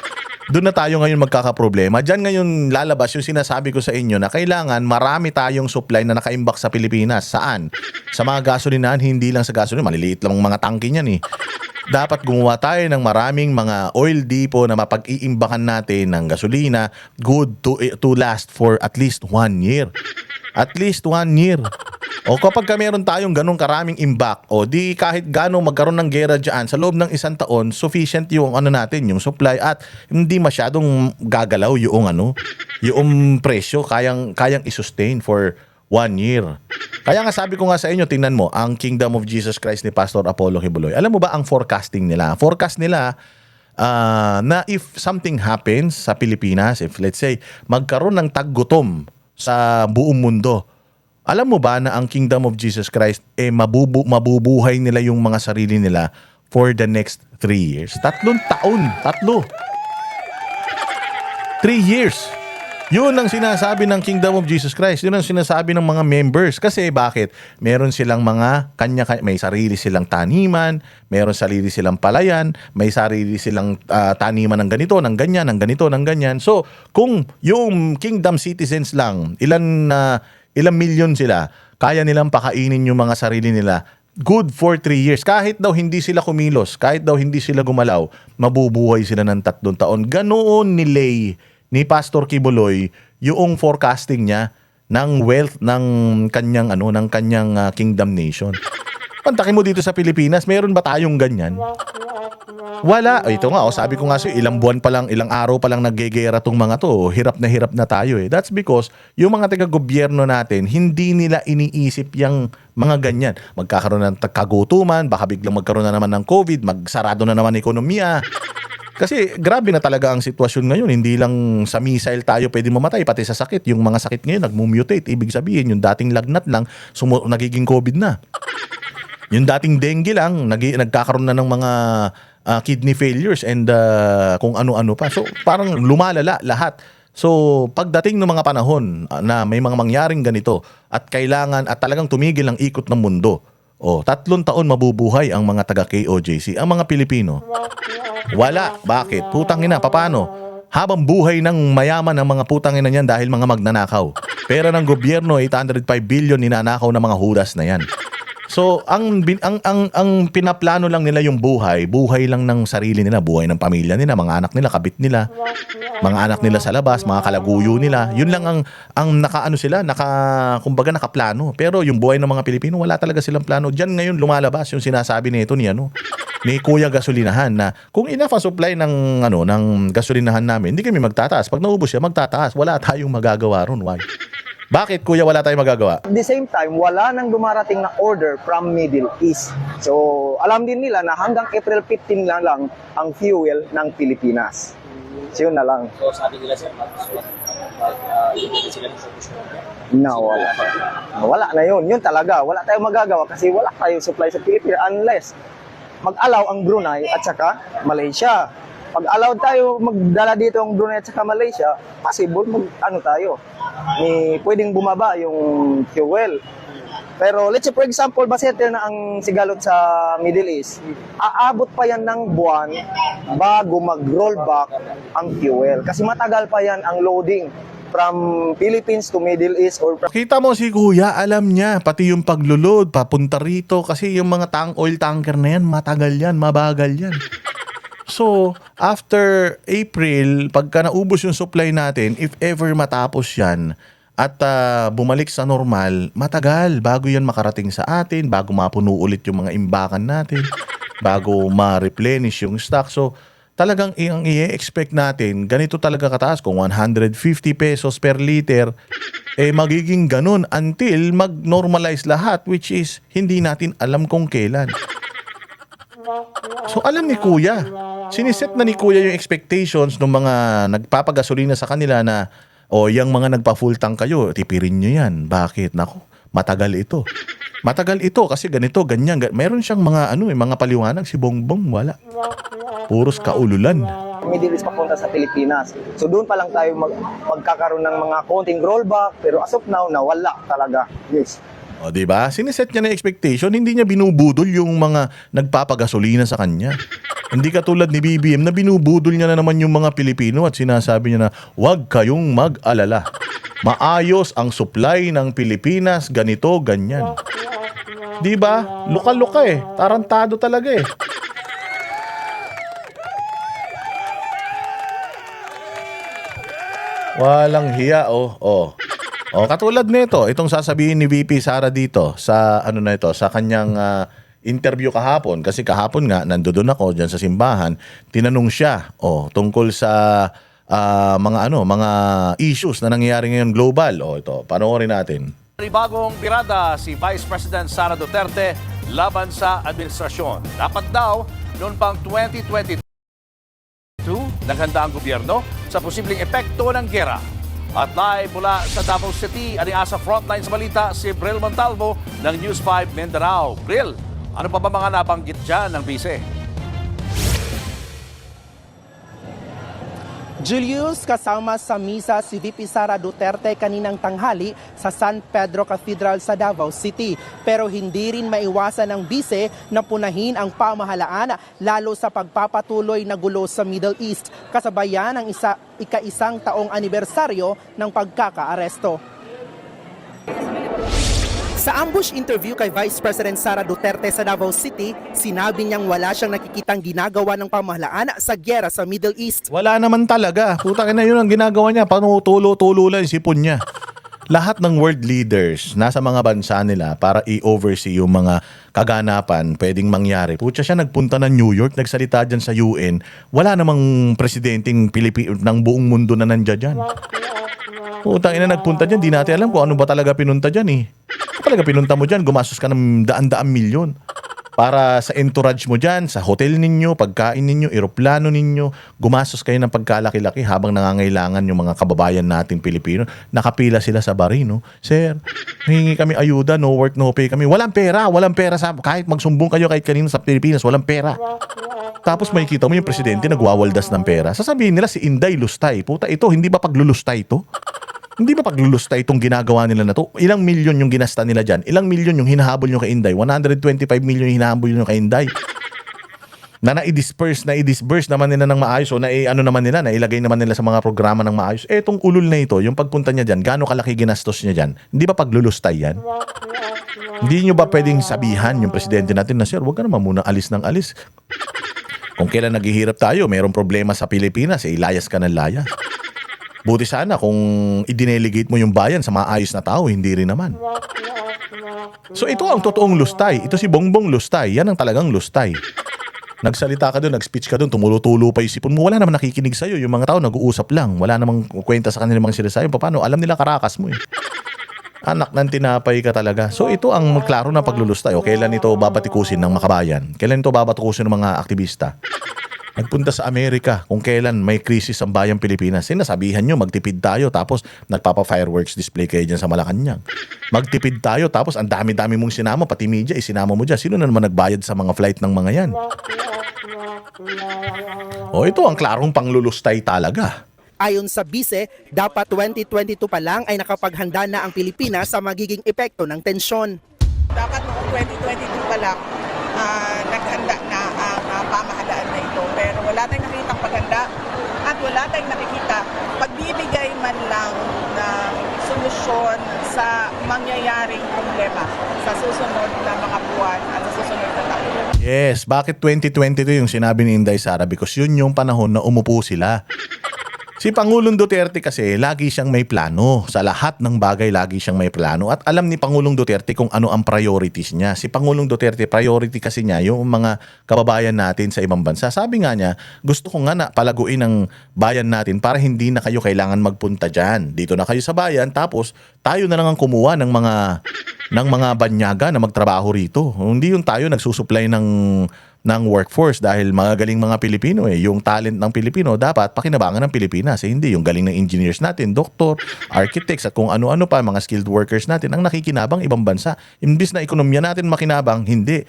Doon na tayo ngayon magkakaproblema. Diyan ngayon lalabas yung sinasabi ko sa inyo na kailangan marami tayong supply na nakaimbak sa Pilipinas. Saan? Sa mga gasolinahan, hindi lang sa gasolina. Maliliit lang mga tangke niyan eh. Dapat gumawa tayo ng maraming mga oil depot na mapag-iimbakan natin ng gasolina good to last for at least 1 year. At least 1 year. O kapag meron tayong ganong karaming imbak, o di kahit ganong magkaroon ng gera dyan, sa loob ng 1 taon, sufficient yung natin, yung supply at hindi masyadong gagalaw yung presyo, kayang i-sustain for 1 year. Kaya nga sabi ko nga sa inyo, tingnan mo, ang Kingdom of Jesus Christ ni Pastor Apollo Kibuloy. Alam mo ba ang forecasting nila? Forecast nila na if something happens sa Pilipinas, if let's say, magkaroon ng taggutom sa buong mundo, alam mo ba na ang Kingdom of Jesus Christ mabubuhay nila yung mga sarili nila for the next 3 years? 3 taon. 3 years. Yun ang sinasabi ng Kingdom of Jesus Christ. Yun ang sinasabi ng mga members. Kasi bakit? Meron silang may sarili silang taniman, meron sarili silang palayan, may sarili silang taniman ng ganito, ng ganyan, ng ganito, ng ganyan. So, kung yung kingdom citizens lang, ilang milyon sila, kaya nilang pakainin yung mga sarili nila, good for 3 years. Kahit daw hindi sila kumilos, kahit daw hindi sila gumalaw, mabubuhay sila ng 3 taon. Ganoon nilay ni Pastor Kibuloy yung forecasting niya ng wealth ng kanyang kingdom nation. Pantakin mo dito sa Pilipinas, meron ba tayong ganyan? Wala. Ito nga, sabi ko nga sa'yo, ilang buwan pa lang, ilang araw pa lang naggegera tong mga to. Hirap na tayo eh. That's because yung mga taga-gobyerno natin, hindi nila iniisip yung mga ganyan. Magkakaroon ng kagutuman, baka biglang magkaroon na naman ng COVID, magsarado na naman ekonomiya. Kasi grabe na talaga ang sitwasyon ngayon. Hindi lang sa missile tayo pwede mamatay, pati sa sakit. Yung mga sakit ngayon nagmutate. Ibig sabihin, yung dating lagnat lang, nagiging COVID na. Yung dating dengue lang, nagkakaroon na ng mga kidney failures and kung ano-ano pa. So parang lumalala lahat. So pagdating ng mga panahon na may mga mangyaring ganito at kailangan at talagang tumigil ang ikot ng mundo, 3 taon mabubuhay ang mga taga KOJC. Ang mga Pilipino, wala. Bakit? Putang ina, paano? Habang buhay ng mayaman ang mga putang ina niyan dahil mga magnanakaw. Pera ng gobyerno, 805 billion ninanakaw ng mga hudas na yan. So, ang pinaplano lang nila yung buhay lang ng sarili nila, buhay ng pamilya nila, mga anak nila, kabit nila, mga anak nila sa labas, mga kalaguyo nila. Yun lang ang kumbaga nakaplano. Pero yung buhay ng mga Pilipino, wala talaga silang plano. Diyan ngayon lumalabas yung sinasabi nito ni Kuya Gasolinahan na kung enough ang supply ng gasolinahan namin, hindi kami magtataas. Pag naubos siya, magtataas. Wala tayong magagawa ron. Why? Bakit, kuya, wala tayong magagawa? At the same time, wala nang dumarating na order from Middle East. So, alam din nila na hanggang April 15 na lang ang fuel ng Pilipinas. So, yun na lang. So sabi nila sir, hindi sila Wala. Wala na yun. Yun talaga. Wala tayong magagawa kasi wala tayong supply sa Pilipinas unless mag-allow ang Brunei at saka Malaysia. Pag allowed tayo magdala dito ang Brunei at saka Malaysia, possible pwedeng bumaba yung fuel. Pero let's say for example, basete na ang sigalot sa Middle East, aabot pa yan ng buwan bago mag-roll back ang fuel. Kasi matagal pa yan ang loading from Philippines to Middle East or Kita mo si kuya, alam niya, pati yung paglulod, papunta rito. Kasi yung mga oil tanker na yan, matagal yan, mabagal yan. So, after April, pagka naubos yung supply natin, if ever matapos yan at bumalik sa normal, matagal bago yan makarating sa atin, bago mapuno ulit yung mga imbakan natin, bago ma-replenish yung stock. So, talagang ang i-expect natin, ganito talaga kataas. Kung 150 pesos per liter, magiging ganun until mag-normalize lahat, which is hindi natin alam kung kailan. So alam ni kuya, siniset na ni kuya yung expectations ng mga nagpapagasolina sa kanila na yung mga nagpa-full tank kayo, tipirin nyo yan. Bakit? Nako, matagal ito. Matagal ito kasi ganito, ganyan. Meron siyang mga paliwanag. Si Bongbong, wala. Puros kaululan. Middle East papunta sa Pilipinas. So doon pa lang tayo magkakaroon ng mga konting rollback, pero as of now, nawala talaga. Yes. O, diba? Siniset niya na expectation, hindi niya binubudol yung mga nagpapagasolina sa kanya. Hindi katulad ni BBM na binubudol niya na naman yung mga Pilipino at sinasabi niya na huwag kayong mag-alala. Maayos ang supply ng Pilipinas, ganito, ganyan. Diba? Luka-luka eh. Tarantado talaga eh. Walang hiya, katulad nito, itong sasabihin ni VP Sara dito sa sa kanyang interview kahapon, kasi kahapon nga nandoon ako diyan sa simbahan, tinanong siya tungkol sa mga issues na nangyayari ngayon global. Ito, panoorin natin. Bagong birada si Vice President Sara Duterte laban sa administrasyon. Dapat daw noon pang 2022 naghanda ang gobyerno sa posibleng epekto ng gera. At live mula sa Davao City, asa frontline sa balita si Bril Montalvo ng News 5 Mindanao. Bril, ano pa ba mga nabanggit dyan ng bise? Julius, kasama sa misa si VP Sara Duterte kaninang tanghali sa San Pedro Cathedral sa Davao City. Pero hindi rin maiwasan ng bise na punahin ang pamahalaan lalo sa pagpapatuloy na gulo sa Middle East. Kasabayan ang ika-isang taong anibersaryo ng pagkakaaresto. Sa ambush interview kay Vice President Sara Duterte sa Davao City, sinabi niyang wala siyang nakikitang ginagawa ng pamahalaan sa gyera sa Middle East. Wala naman talaga. Putang ina, yun ang ginagawa niya. Panutulo-tulo lang yung sipon niya. lahat ng world leaders nasa mga bansa nila para i-oversee yung mga kaganapan pwedeng mangyari. Putya siya nagpunta ng New York, nagsalita dyan sa UN. Wala namang presidenteng ng buong mundo na nandiyan dyan. Putang ina, nagpunta dyan, di natin alam kung ano ba talaga pinunta dyan eh. Ano talaga pinunta mo dyan? Gumastos ka ng daan-daang milyon para sa entourage mo dyan, sa hotel ninyo, pagkain ninyo, eroplano ninyo. Gumastos kayo ng pagkalaki-laki habang nangangailangan yung mga kababayan natin Pilipino. Nakapila sila sa bari, no? Sir, hingi kami ayuda, no work, no pay kami. Walang pera sa kahit magsumbong kayo kahit kanino sa Pilipinas, walang pera. Tapos makikita mo yung presidente nagwawaldas ng pera. Sasabihin nila si Inday Lustay. Puta, ito, hindi ba paglulustay ito? Hindi ba paglulustay itong ginagawa nila na to? Ilang milyon yung ginasta nila dyan? Ilang milyon yung hinahabol nyo kay Inday? 125 milyon yung hinahabol nyo kay Inday. Na i-disperse naman nila ng maayos o ano naman nila, nailagay naman nila sa mga programa ng maayos. Etong ulol na ito, yung pagpunta niya dyan, gaano kalaki ginastos niya dyan? Hindi ba paglulustay yan? Hindi nyo ba pwedeng sabihan yung presidente natin na, sir, huwag ka naman muna alis ng alis. Kung kailan naghihirap tayo, mayroong problema sa Pilipinas, layas ka ng layas. Buti sana kung i-delegate mo yung bayan sa maayos na tao, hindi rin naman. So ito ang totoong lustay. Ito si Bongbong Lustay. Yan ang talagang lustay. Nagsalita ka doon, nag-speech ka doon, tumulo-tulo pa yung sipon mo. Wala naman nakikinig sa'yo. Yung mga tao nag-uusap lang. Wala namang kwenta sa kanilang mga sinasabi. Paano? Alam nila karakas mo eh. Anak ng tinapay ka talaga. So ito ang klaro na paglulustay. O kailan ito babatikusin ng makabayan? Kailan ito babatikusin ng mga aktivista? Nagpunta sa Amerika kung kailan may krisis ang bayang Pilipinas. Sinasabihan nyo, magtipid tayo tapos nagpapa-fireworks display kayo dyan sa Malacanang. Magtipid tayo tapos ang dami-dami mong sinama, pati media, isinama mo dyan. Sino na naman nagbayad sa mga flight ng mga yan? O ito ang klarong panglulustay talaga. Ayon sa bise, dapat 2022 pa lang ay nakapaghanda na ang Pilipinas sa magiging epekto ng tensyon. Dapat noong 2022 pa lang naghanda na ang pamahalaan na ito. Pero wala tayong nakikitang paghanda at wala tayong nakikita pagbibigay man lang ng solusyon sa mangyayaring problema sa susunod na mga buwan at sa susunod na taon. Yes, bakit 2022 yung sinabi ni Inday Sara? Because yun yung panahon na umupo sila. Si Pangulong Duterte kasi lagi siyang may plano. Sa lahat ng bagay lagi siyang may plano. At alam ni Pangulong Duterte kung ano ang priorities niya. Si Pangulong Duterte, priority kasi niya yung mga kababayan natin sa ibang bansa. Sabi nga niya, gusto ko nga na palaguin ang bayan natin para hindi na kayo kailangan magpunta dyan. Dito na kayo sa bayan tapos tayo na lang ang kumuha ng mga banyaga na magtrabaho rito. Hindi yung tayo nagsusupply ng workforce dahil mga galing mga Pilipino yung talent ng Pilipino dapat pakinabangan ng Pilipinas hindi yung galing ng engineers natin, doktor, architects at kung ano-ano pa mga skilled workers natin ang nakikinabang ibang bansa. Imbis na ekonomiya natin makinabang, hindi.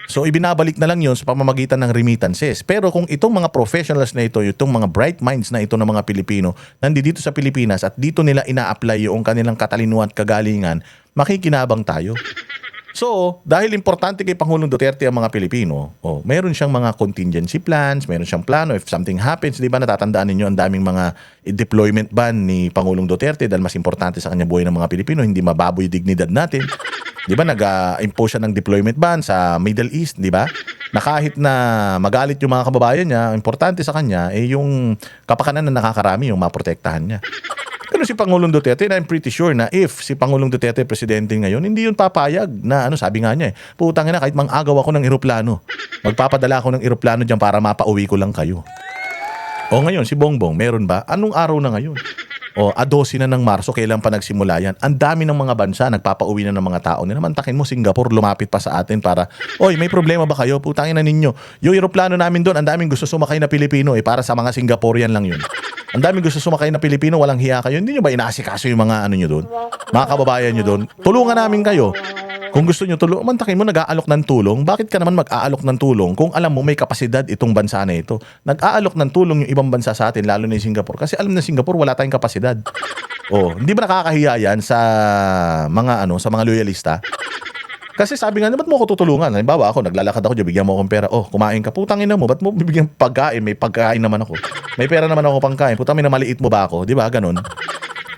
So ibinabalik na lang yon sa pamamagitan ng remittances. Pero kung itong mga professionals na ito, itong mga bright minds na ito ng mga Pilipino nandito sa Pilipinas at dito nila ina-apply yung kanilang katalinuhan at kagalingan, makikinabang tayo. So, dahil importante kay Pangulong Duterte ang mga Pilipino, meron siyang mga contingency plans, meron siyang plano if something happens, di ba natatandaan ninyo ang daming mga deployment ban ni Pangulong Duterte dahil mas importante sa kanya buhay ng mga Pilipino, hindi mababoy yung dignidad natin. Di ba nag-impose siya ng deployment ban sa Middle East, di ba? Na kahit na magalit yung mga kababayan niya, importante sa kanya yung kapakanan na nakakarami yung maprotektahan niya. Pero si Pangulong Duterte, and I'm pretty sure na if si Pangulong Duterte presidente ngayon, hindi yun papayag na sabi nga niya putangin na kahit mang-agaw ako ng eroplano, magpapadala ako ng eroplano dyan para mapauwi ko lang kayo. O ngayon, si Bongbong, meron ba? Anong araw na ngayon? O 12 na ng Marso, kailan pa nagsimula yan? Ang dami ng mga bansa, nagpapauwi na ng mga tao. Namantakin mo, Singapore, lumapit pa sa atin para, oy, may problema ba kayo? Putangin na ninyo. Yung eroplano namin doon, ang daming gusto sumakay na Pilipino para sa mga Singaporean lang yun. Ang daming gusto sumakay na Pilipino, walang hiya kayo. Hindi nyo ba inaasikaso yung mga nyo doon? Mga kababayan nyo doon? Tulungan namin kayo. Kung gusto nyo tulong, mantakin mo nag-aalok ng tulong. Bakit ka naman mag-aalok ng tulong kung alam mo may kapasidad itong bansa na ito? Nag-aalok ng tulong yung ibang bansa sa atin, lalo na yung Singapore. Kasi alam na Singapore, wala tayong kapasidad. Hindi ba nakakahiya yan sa mga loyalista? Kasi sabi nga, ba't mo ako tutulungan? Halimbawa ako, naglalakad ako, bigyan mo akong pera. Kumain ka, putangin na mo, ba't mo bibigyan pagkain? May pagkain naman ako. May pera naman ako pangkain. Putangin na maliit mo ba ako? Di ba? Ganon.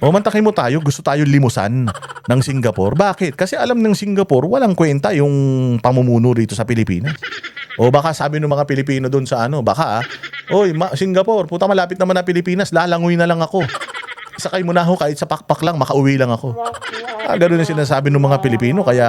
Mantakin mo tayo, gusto tayo limusan ng Singapore. Bakit? Kasi alam ng Singapore, walang kwenta yung pamumuno rito sa Pilipinas. Baka sabi ng mga Pilipino doon sa baka Singapore, puta malapit naman na Pilipinas, lalangoy na lang ako. sakay mo na ako kahit sa pakpak lang, makauwi lang ako. Ganun yung sinasabi ng mga Pilipino, kaya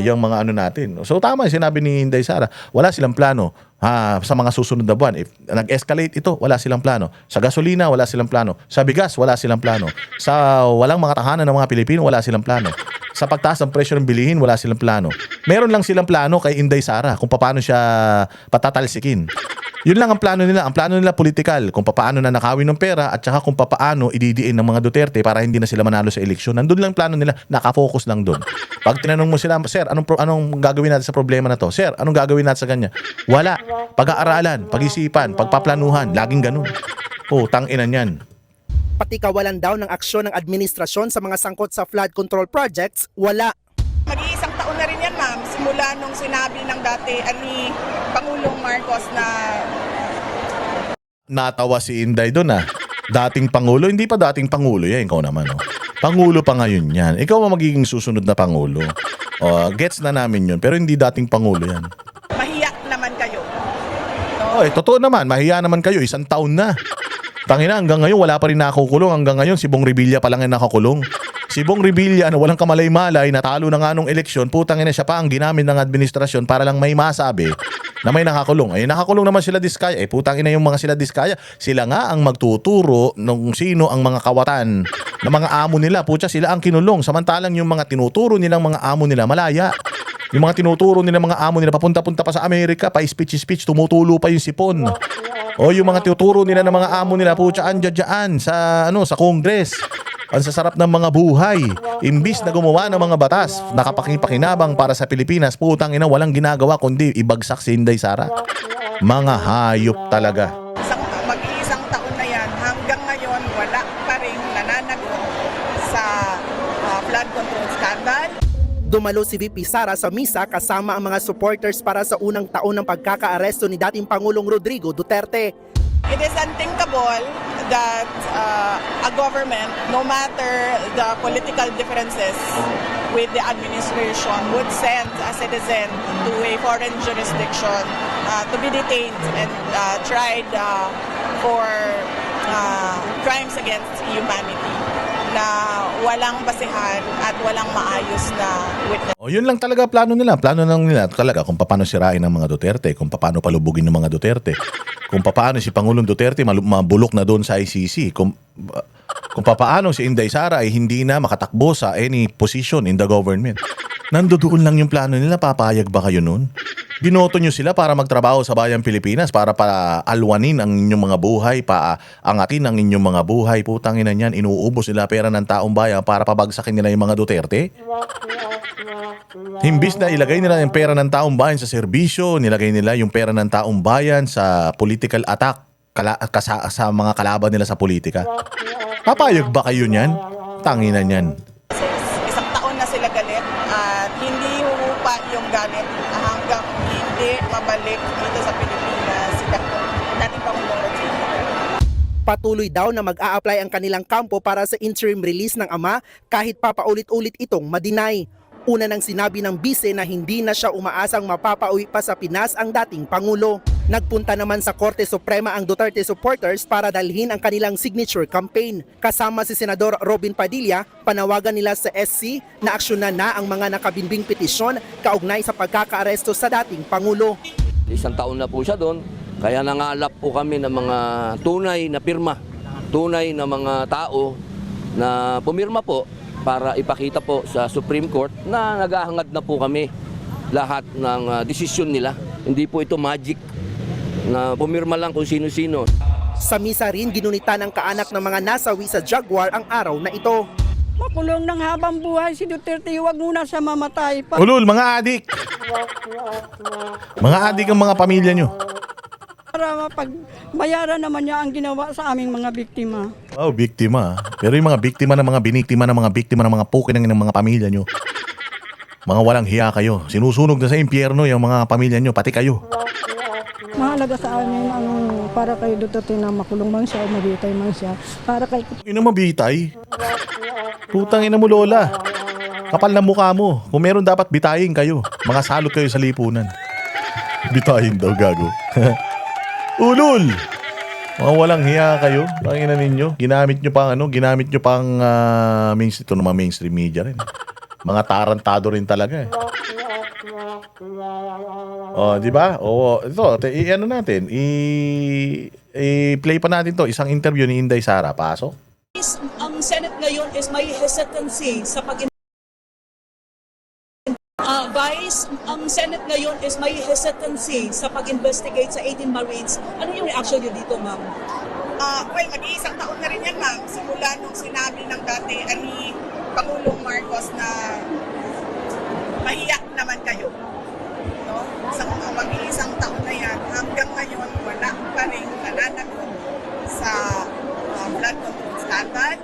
yung mga ano natin. So tama yung sinabi ni Inday Sara, wala silang plano sa mga susunod na buwan. If nag-escalate ito, wala silang plano. Sa gasolina, wala silang plano. Sa bigas, wala silang plano. Sa walang mga tahanan ng mga Pilipino, wala silang plano. Sa pagtaas ng presyo ng bilihin, wala silang plano. Meron lang silang plano kay Inday Sara kung paano siya patatalsikin. Yun lang ang plano nila. Ang plano nila politikal, kung paano na nakawin ng pera at saka kung paano ididiin ng mga Duterte para hindi na sila manalo sa eleksyon. Nandun lang plano nila, nakafocus lang doon. Pag tinanong mo sila, sir, anong gagawin natin sa problema na to? Sir, anong gagawin natin sa ganyan? Wala. Pag-aaralan, pag-isipan, pagpaplanuhan, laging ganun. Tang-inan yan. Pati kawalan daw ng aksyon ng administrasyon sa mga sangkot sa flood control projects, wala. Mag-iisang taon na rin yan, ma'am, simula nung sinabi ng dati ni Pangulong Marcos na Natawa si Inday doon Dating Pangulo, hindi pa dating Pangulo yan, ikaw naman. Pangulo pa ngayon yan. Ikaw ang magiging susunod na Pangulo. Gets na namin yun, pero hindi dating Pangulo yan. mahiya naman kayo. Totoo naman, mahiya naman kayo, 1 taon na. Tangina, hanggang ngayon wala pa rin nakakulong. Hanggang ngayon si Bong Revilla pa lang yung nakakulong. Si Bong Revilla na walang kamalay-malay, natalo na nga nung eleksyon, putang ina, siya pa ang ginamit ng administrasyon para lang may masabi na may nakakulong. Nakakulong naman sila Diskaya. Putang ina yung mga sila Diskaya. Sila nga ang magtuturo nung sino ang mga kawatan na mga amo nila. Putya, sila ang kinulong. Samantalang yung mga tinuturo nilang mga amo nila, malaya. Yung mga tinuturo nilang mga amo nila, papunta-punta pa sa Amerika, pa speech, tumutulo pa yung sipon. Yung mga tinuturo nila ng mga amo nila, putya, andyan sa Congress. Ang sasarap ng mga buhay. Imbis na gumawa ng mga batas, nakapakinabang para sa Pilipinas, putang ina, walang ginagawa kundi ibagsak si Inday Sara. Mga hayop talaga. Mag-iisang taon na yan, hanggang ngayon wala pa rin nananagot sa flood control scandal. Dumalo si VP Sara sa misa kasama ang mga supporters para sa unang taon ng pagkakaaresto ni dating Pangulong Rodrigo Duterte. It is unthinkable that a government, no matter the political differences with the administration, would send a citizen to a foreign jurisdiction to be detained and tried for crimes against humanity na walang basihan at walang maayos na witness. Yun lang talaga plano nila. Plano lang nila talaga kung paano sirain ng mga Duterte, kung paano palubugin ng mga Duterte, kung paano si Pangulong Duterte mabulok na doon sa ICC, kung paano si Inday Sara ay hindi na makatakbo sa any position in the government. Nandoon lang yung plano nila. Papayag ba kayo nun? Binoto nyo sila para magtrabaho sa bayang Pilipinas, para alwanin ang inyong mga buhay, angatin ang inyong mga buhay. Putangin na yan, inuubos nila pera ng taong bayan para pabagsakin nila yung mga Duterte. Himbis na ilagay nila yung pera ng taong bayan sa serbisyo, nilagay nila yung pera ng taong bayan sa political attack sa mga kalaban nila sa politika. Papayag ba kayo niyan? Tanginan yan. Isang taon na sila galit at hindi humupa yung galit hanggang hindi mabalik dito sa Pilipinas si dating Pangulong Rodrigo. Patuloy daw na mag-a-apply ang kanilang kampo para sa interim release ng ama kahit papaulit-ulit itong madinay. Una nang sinabi ng bise na hindi na siya umaasang mapapauwi pa sa Pinas ang dating Pangulo. Nagpunta naman sa Korte Suprema ang Duterte supporters para dalhin ang kanilang signature campaign. Kasama si Senador Robin Padilla, panawagan nila sa SC na aksyonan na ang mga nakabinbing petisyon kaugnay sa pagkakaaresto sa dating Pangulo. 1 taon na po siya doon, kaya nangalap po kami ng mga tunay na pirma, tunay na mga tao na pumirma po para ipakita po sa Supreme Court na naghahangad na po kami lahat ng desisyon nila. Hindi po ito magic na pumirma lang kung sino-sino. Sa misa rin ginunita ng kaanak ng mga nasawi sa Jaguar ang araw na ito. Makulong ng habang buhay si Duterte, huwag muna siya mamatay pa. Ulul, mga adik! Mga adik ang mga pamilya nyo. Para mapagbayaran naman niya ang ginawa sa aming mga biktima. Biktima. Pero yung mga biktima ng mga biniktima ng mga biktima ng mga pukinang ng mga pamilya nyo, mga walang hiya kayo. Sinusunog na sa impyerno yung mga pamilya nyo, pati kayo. Mahalaga sa amin ang para kay Duterte na makulong man siya o mabitay man siya. Para kay Ina mabitay? Putang ina mo, Lola. Kapal na mukha mo. Kung meron dapat bitayin kayo. Mga salot kayo sa lipunan. Bitayin daw, gago. Ulul! Mga walang hiya kayo. Pakinggan ninyo. Ginamit nyo pang mainstream, ito naman mainstream media rin. Mga tarantado rin talaga eh. Oh, di ba? Oh, ito, ano natin, i-play pa natin to, isang interview ni Inday Sara. Pasok. Ang Senate ngayon is may hesitancy sa Vice, ang Senate ngayon is may hesitancy sa pag-investigate sa 18 Marines. Ano yung reaction niyo dito, ma'am? Well, mag-iisang taon na rin yan, ma'am. Simula nung sinabi ng dati ni Pangulong Marcos na mahiyak naman kayo. No? Sa mag-iisang taon na yan, hanggang ngayon, wala pa rin nananagot sa blood control standard,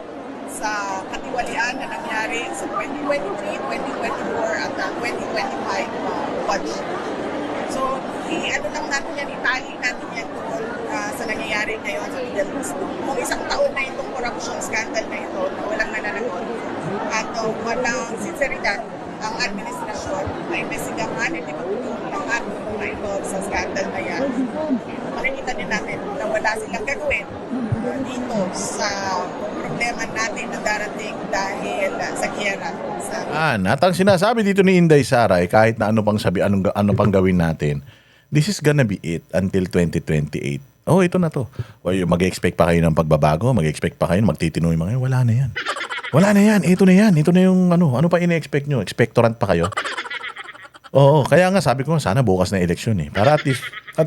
sa katiwalian na nangyari sa 2023, 2024 at 2025 budget. So, ano lang natin yan, itali natin yan doon sa nangyayari ngayon sa Middle East. Kung isang taon na itong corruption scandal na ito na walang nananagot at walang sinseridad ang administrasyon na investigahan at ipagtulong lahat ng mga ito sa scandal na yan. Makikita din natin na wala silang gagawin dito sa problema natin na darating dahil sa giyera. At ang sinasabi dito ni Inday Sara, kahit na ano pang ano pang gawin natin, this is gonna be it until 2028. Oh, ito na to. Mag-expect pa kayo ng pagbabago, mag-expect pa kayo, magtitinoy mga kayo, wala na yan. Wala na yan, ito na yan. Ito na yung ano pa ine-expect nyo? Expectorant pa kayo? Oo, kaya nga sabi ko, sana bukas na eleksyon eh. Para at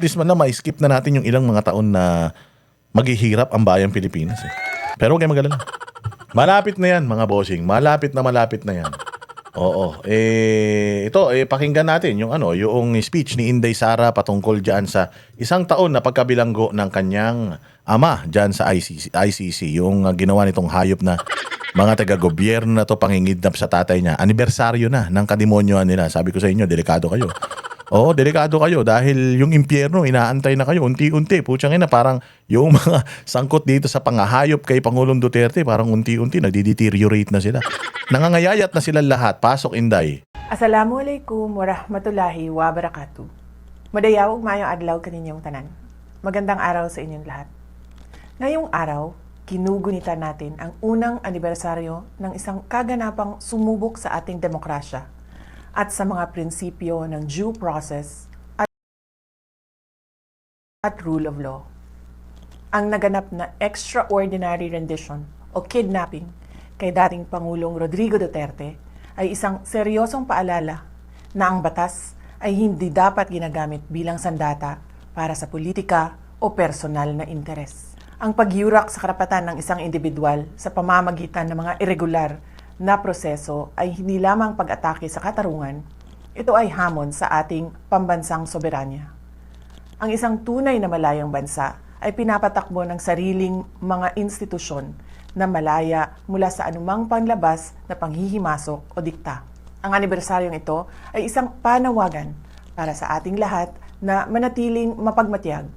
least man na ma-skip na natin yung ilang mga taon na maghihirap ang bayang Pilipinas eh. Pero huwag kayo mag-alala. Malapit na yan mga bossing, malapit na yan. Oo, pakinggan natin yung yung speech ni Inday Sara patungkol diyan sa isang taon na pagkabilanggo ng kanyang ama diyan sa ICC, yung ginawa nitong hayop na mga taga-gobyerno na to pangingidnap sa tatay niya. Anibersaryo na ng kademonyohan nila. Sabi ko sa inyo, delikado kayo. Oo, delikado kayo dahil yung impyerno, inaantay na kayo unti-unti. Putsang ina, parang yung mga sangkot dito sa pangahayop kay Pangulong Duterte, parang unti-unti nagdi-deteriorate na sila. Nangangayayat na sila lahat. Pasok, Inday. Assalamualaikum warahmatullahi wabarakatuh. Madayawag mayong adlaw kaninyong tanan. Magandang araw sa inyong lahat. Ngayong araw, ginugunita natin ang unang anibersaryo ng isang kaganapang sumubok sa ating demokrasya at sa mga prinsipyo ng due process at rule of law. Ang naganap na extraordinary rendition o kidnapping kay dating Pangulong Rodrigo Duterte ay isang seryosong paalala na ang batas ay hindi dapat ginagamit bilang sandata para sa politika o personal na interes. Ang pagyurak sa karapatan ng isang individual sa pamamagitan ng mga irregular na proseso ay hindi lamang pag-atake sa katarungan, ito ay hamon sa ating pambansang soberanya. Ang isang tunay na malayang bansa ay pinapatakbo ng sariling mga institusyon na malaya mula sa anumang panlabas na panghihimasok o dikta. Ang anibersaryong ito ay isang panawagan para sa ating lahat na manatiling mapagmatyag.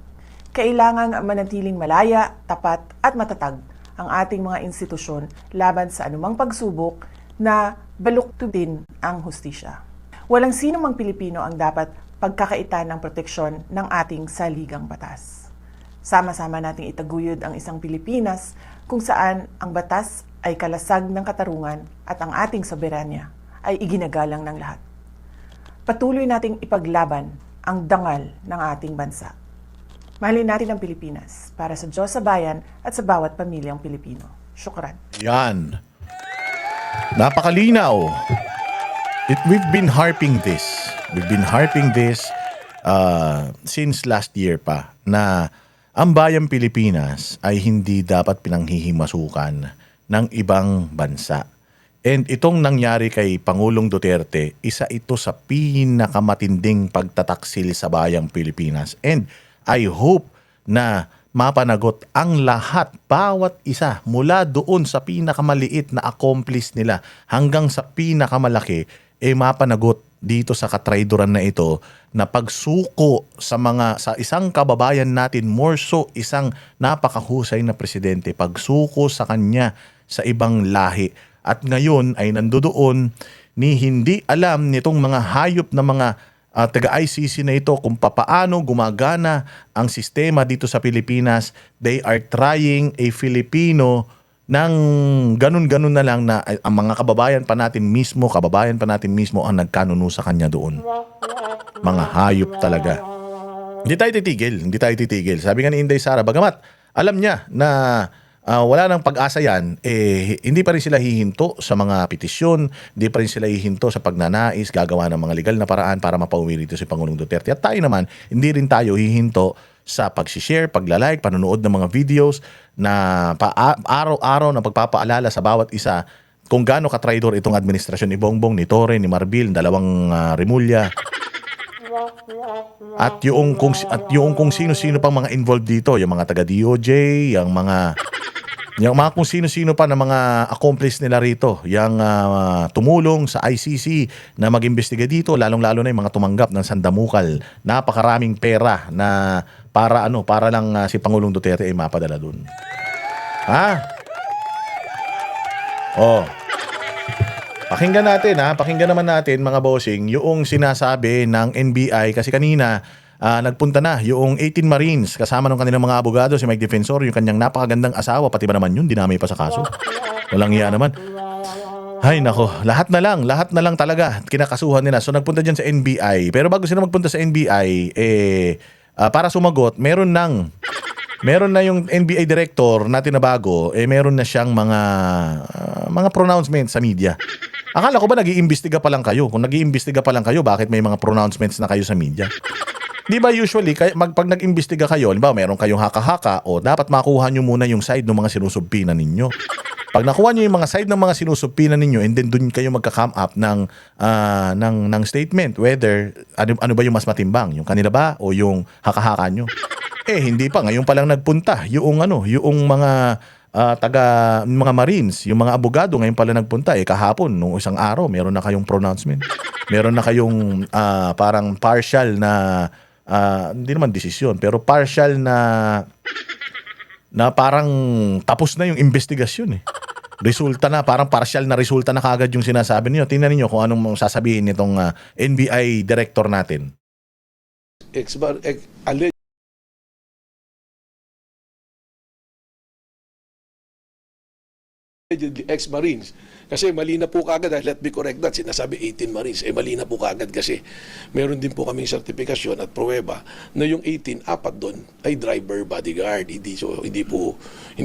Kailangang manatiling malaya, tapat at matatag ang ating mga institusyon laban sa anumang pagsubok na baluktutin ang hustisya. Walang sino mang Pilipino ang dapat pagkakaitan ng proteksyon ng ating saligang batas. Sama-sama nating itaguyod ang isang Pilipinas kung saan ang batas ay kalasag ng katarungan at ang ating soberanya ay iginagalang ng lahat. Patuloy nating ipaglaban ang dangal ng ating bansa. Mahalin natin ang Pilipinas para sa Diyos sa bayan at sa bawat pamilyang Pilipino. Syukran. Yan. Napakalinaw. We've been harping this. We've been harping this since last year pa na ang bayang Pilipinas ay hindi dapat pinanghihimasukan ng ibang bansa. And itong nangyari kay Pangulong Duterte, isa ito sa pinakamatinding pagtataksil sa bayang Pilipinas. And I hope na mapanagot ang lahat, bawat isa, mula doon sa pinakamaliit na accomplice nila hanggang sa pinakamalaki, mapanagot dito sa katraidoran na ito na pagsuko sa isang kababayan natin, more so isang napakahusay na presidente, pagsuko sa kanya sa ibang lahi. At ngayon ay nandoon ni hindi alam nitong mga hayop na mga taga-ICC na ito kung papaano gumagana ang sistema dito sa Pilipinas. They are trying a Filipino ng ganun-ganun na lang na ang mga kababayan pa natin mismo ang nagkanuno sa kanya doon. Mga hayop talaga. Hindi tayo titigil. Sabi nga ni Inday Sara, bagamat alam niya na wala nang pag-asa yan, hindi pa rin sila hihinto sa mga petisyon, hindi pa rin sila hihinto sa pagnanais, gagawa ng mga legal na paraan para mapauwi rito si Pangulong Duterte. At tayo naman, hindi rin tayo hihinto sa pag-share, paglalike, panonood ng mga videos na araw-araw na pagpapaalala sa bawat isa kung gaano ka-traidor itong administrasyon ni Bongbong, ni Torre, ni Marbil, dalawang Rimulya. At yung kung sino-sino pang mga involved dito, yung mga taga-DOJ, yung mga kung sino-sino pa na mga accomplice nila rito, yung tumulong sa ICC na mag-imbestiga dito, lalong-lalo na yung mga tumanggap ng sandamukal, napakaraming pera na para lang si Pangulong Duterte ay mapadala dun. Ha? Oh. Pakinggan naman natin mga bossing yung sinasabi ng NBI kasi kanina nagpunta na yung 18 Marines kasama ng kanilang mga abogado, si Mike Defensor, yung kanyang napakagandang asawa, pati ba naman yun, dinamay pa sa kaso. Walang iya naman. Ay nako, lahat na lang talaga kinakasuhan nila. So nagpunta dyan sa NBI. Pero bago sila magpunta sa NBI, para sumagot, meron na yung NBI director natin na bago, meron na siyang mga pronouncements sa media. Akala ko ba nag-iimbestiga pa lang kayo? Kung nag-iimbestiga pa lang kayo, bakit may mga pronouncements na kayo sa media? Di ba usually, pag nag-imbestiga kayo, halimbawa meron kayong haka-haka, o dapat makuha nyo muna yung side ng mga sinusubpinan ninyo. Pag nakuha nyo yung mga side ng mga sinusubpinan ninyo, and then dun kayo magka-come up ng statement, whether ano ba yung mas matimbang, yung kanila ba o yung haka-haka nyo. Hindi pa, ngayon pa lang nagpunta yung mga mga Marines, yung mga abogado ngayon pala nagpunta. Kahapon, nung isang araw, meron na kayong pronouncement. Meron na kayong parang partial na, hindi naman desisyon, pero partial na parang tapos na yung investigasyon Resulta na, parang partial na resulta na kagad yung sinasabi niyo. Tingnan niyo kung anong sasabihin nitong NBI director natin. Ex-Marines. Kasi mali na po kagad, let me correct that, sinasabi 18 Marines. Mali na po kagad kasi meron din po kaming sertifikasyon at pruweba na yung 18, apat doon ay driver bodyguard. Hindi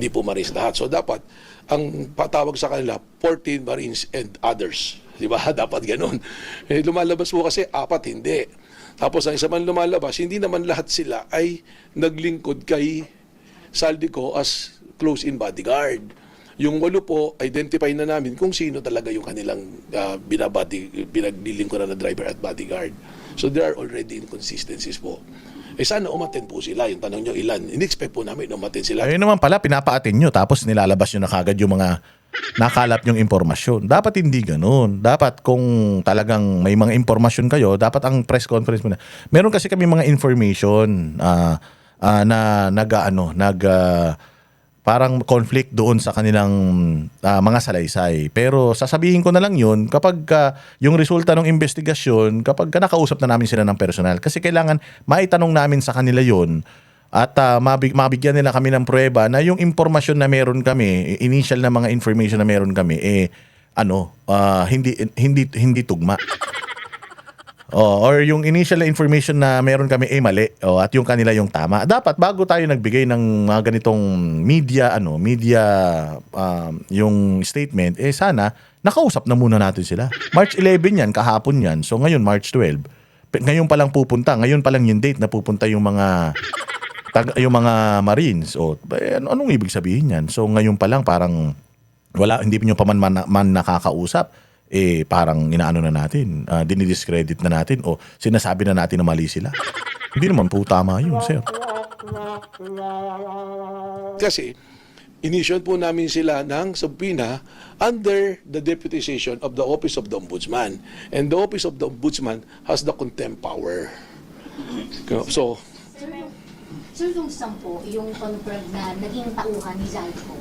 po Marines lahat. So dapat, ang patawag sa kanila, 14 Marines and others. Diba? Dapat ganun. Lumalabas po kasi, apat hindi. Tapos ang isa man lumalabas, hindi naman lahat sila ay naglingkod kay Saldico as close-in bodyguard. Yung 8 po, identify na namin kung sino talaga yung kanilang pinaglilingkuran na driver at bodyguard. So there are already inconsistencies po. Sana umaten po sila. Yung tanong nyo ilan, in-expect po namin umaten sila. Ayun naman pala, pinapaatin nyo tapos nilalabas nyo na kagad yung mga nakalap yung impormasyon. Dapat hindi ganun. Dapat kung talagang may mga impormasyon kayo, dapat ang press conference mo na. Meron kasi kami mga information parang conflict doon sa kanilang mga salaysay. Pero sasabihin ko na lang yun kapag yung resulta ng investigasyon, kapag nakausap na namin sila ng personal. Kasi kailangan maitanong namin sa kanila yun at mabigyan nila kami ng pruweba na yung impormasyon na meron kami, initial na mga information na meron kami, hindi tugma. Or yung initial na information na meron kami mali at yung kanila yung tama. Dapat bago tayo nagbigay ng mga ganitong media yung statement, sana nakausap na muna natin sila. March 11 yan, kahapon yan. So ngayon March 12. Ngayon pa lang pupunta, ngayon pa lang yung date na pupunta yung mga Marines. Anong ibig sabihin yan? So ngayon pa lang parang hindi nyo pa man nakakausap. Parang inaano na natin, dinidiscredit na natin o sinasabi na natin na mali sila. Hindi naman po tama yun, sir. Kasi, inisyon po namin sila ng subpoena under the deputization of the Office of the Ombudsman. And the Office of the Ombudsman has the contempt power. So, Sir, yung 10, yung confirmed na naging tauhan ni Zaldico?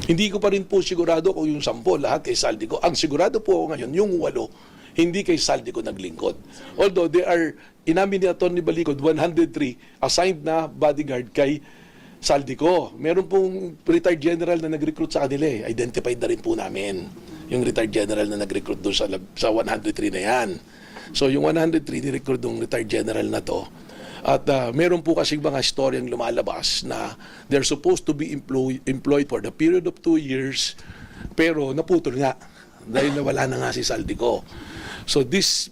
Hindi ko pa rin po sigurado kung yung 10 lahat kay Saldico. Ang sigurado po ako ngayon, yung 8 Hindi kay Saldico naglingkod. Although they are, inamin ni Atty. Balicod, 103 assigned na bodyguard kay Saldico. Meron pong retired general na nag-recruit sa kanila eh. Identified na rin po namin yung retired general na nag-recruit doon sa 103 na yan. So yung 103, ni-recruit yung retired general na to. At meron po kasing mga storyang lumalabas na they're supposed to be employed for the period of 2 years, pero naputol nga dahil nawala na nga si Saldico. So these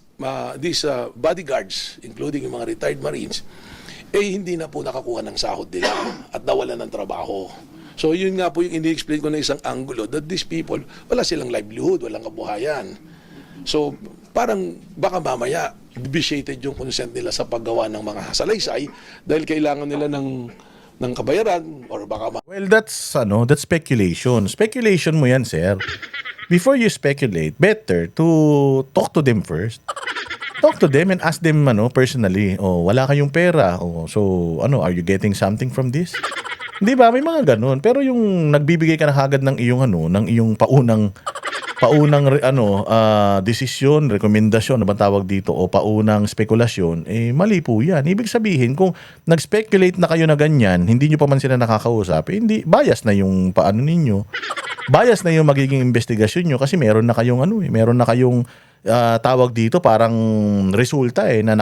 bodyguards, including yung mga retired Marines, hindi na po nakakuha ng sahod nila at nawalan ng trabaho. So yun nga po yung ini-explain ko na isang angulo that these people, wala silang livelihood, walang kabuhayan. So parang baka mamaya vitiated yung consent nila sa paggawa ng mga salaysay dahil kailangan nila ng kabayaran or baka Well, that's speculation. Speculation mo yan, sir. Before you speculate, better to talk to them first. Talk to them and ask them personally, wala kayong pera. So are you getting something from this? Di ba? May mga ganun. Pero yung nagbibigay ka na agad ng iyong paunang desisyon, rekomendasyon, ano ba tawag dito, o paunang spekulasyon, mali po yan. Ibig sabihin, kung nag-speculate na kayo na ganyan, hindi nyo pa man sila nakakausap, hindi, bias na yung paano ninyo. Bias na yung magiging investigasyon nyo kasi meron na kayong tawag dito, parang resulta na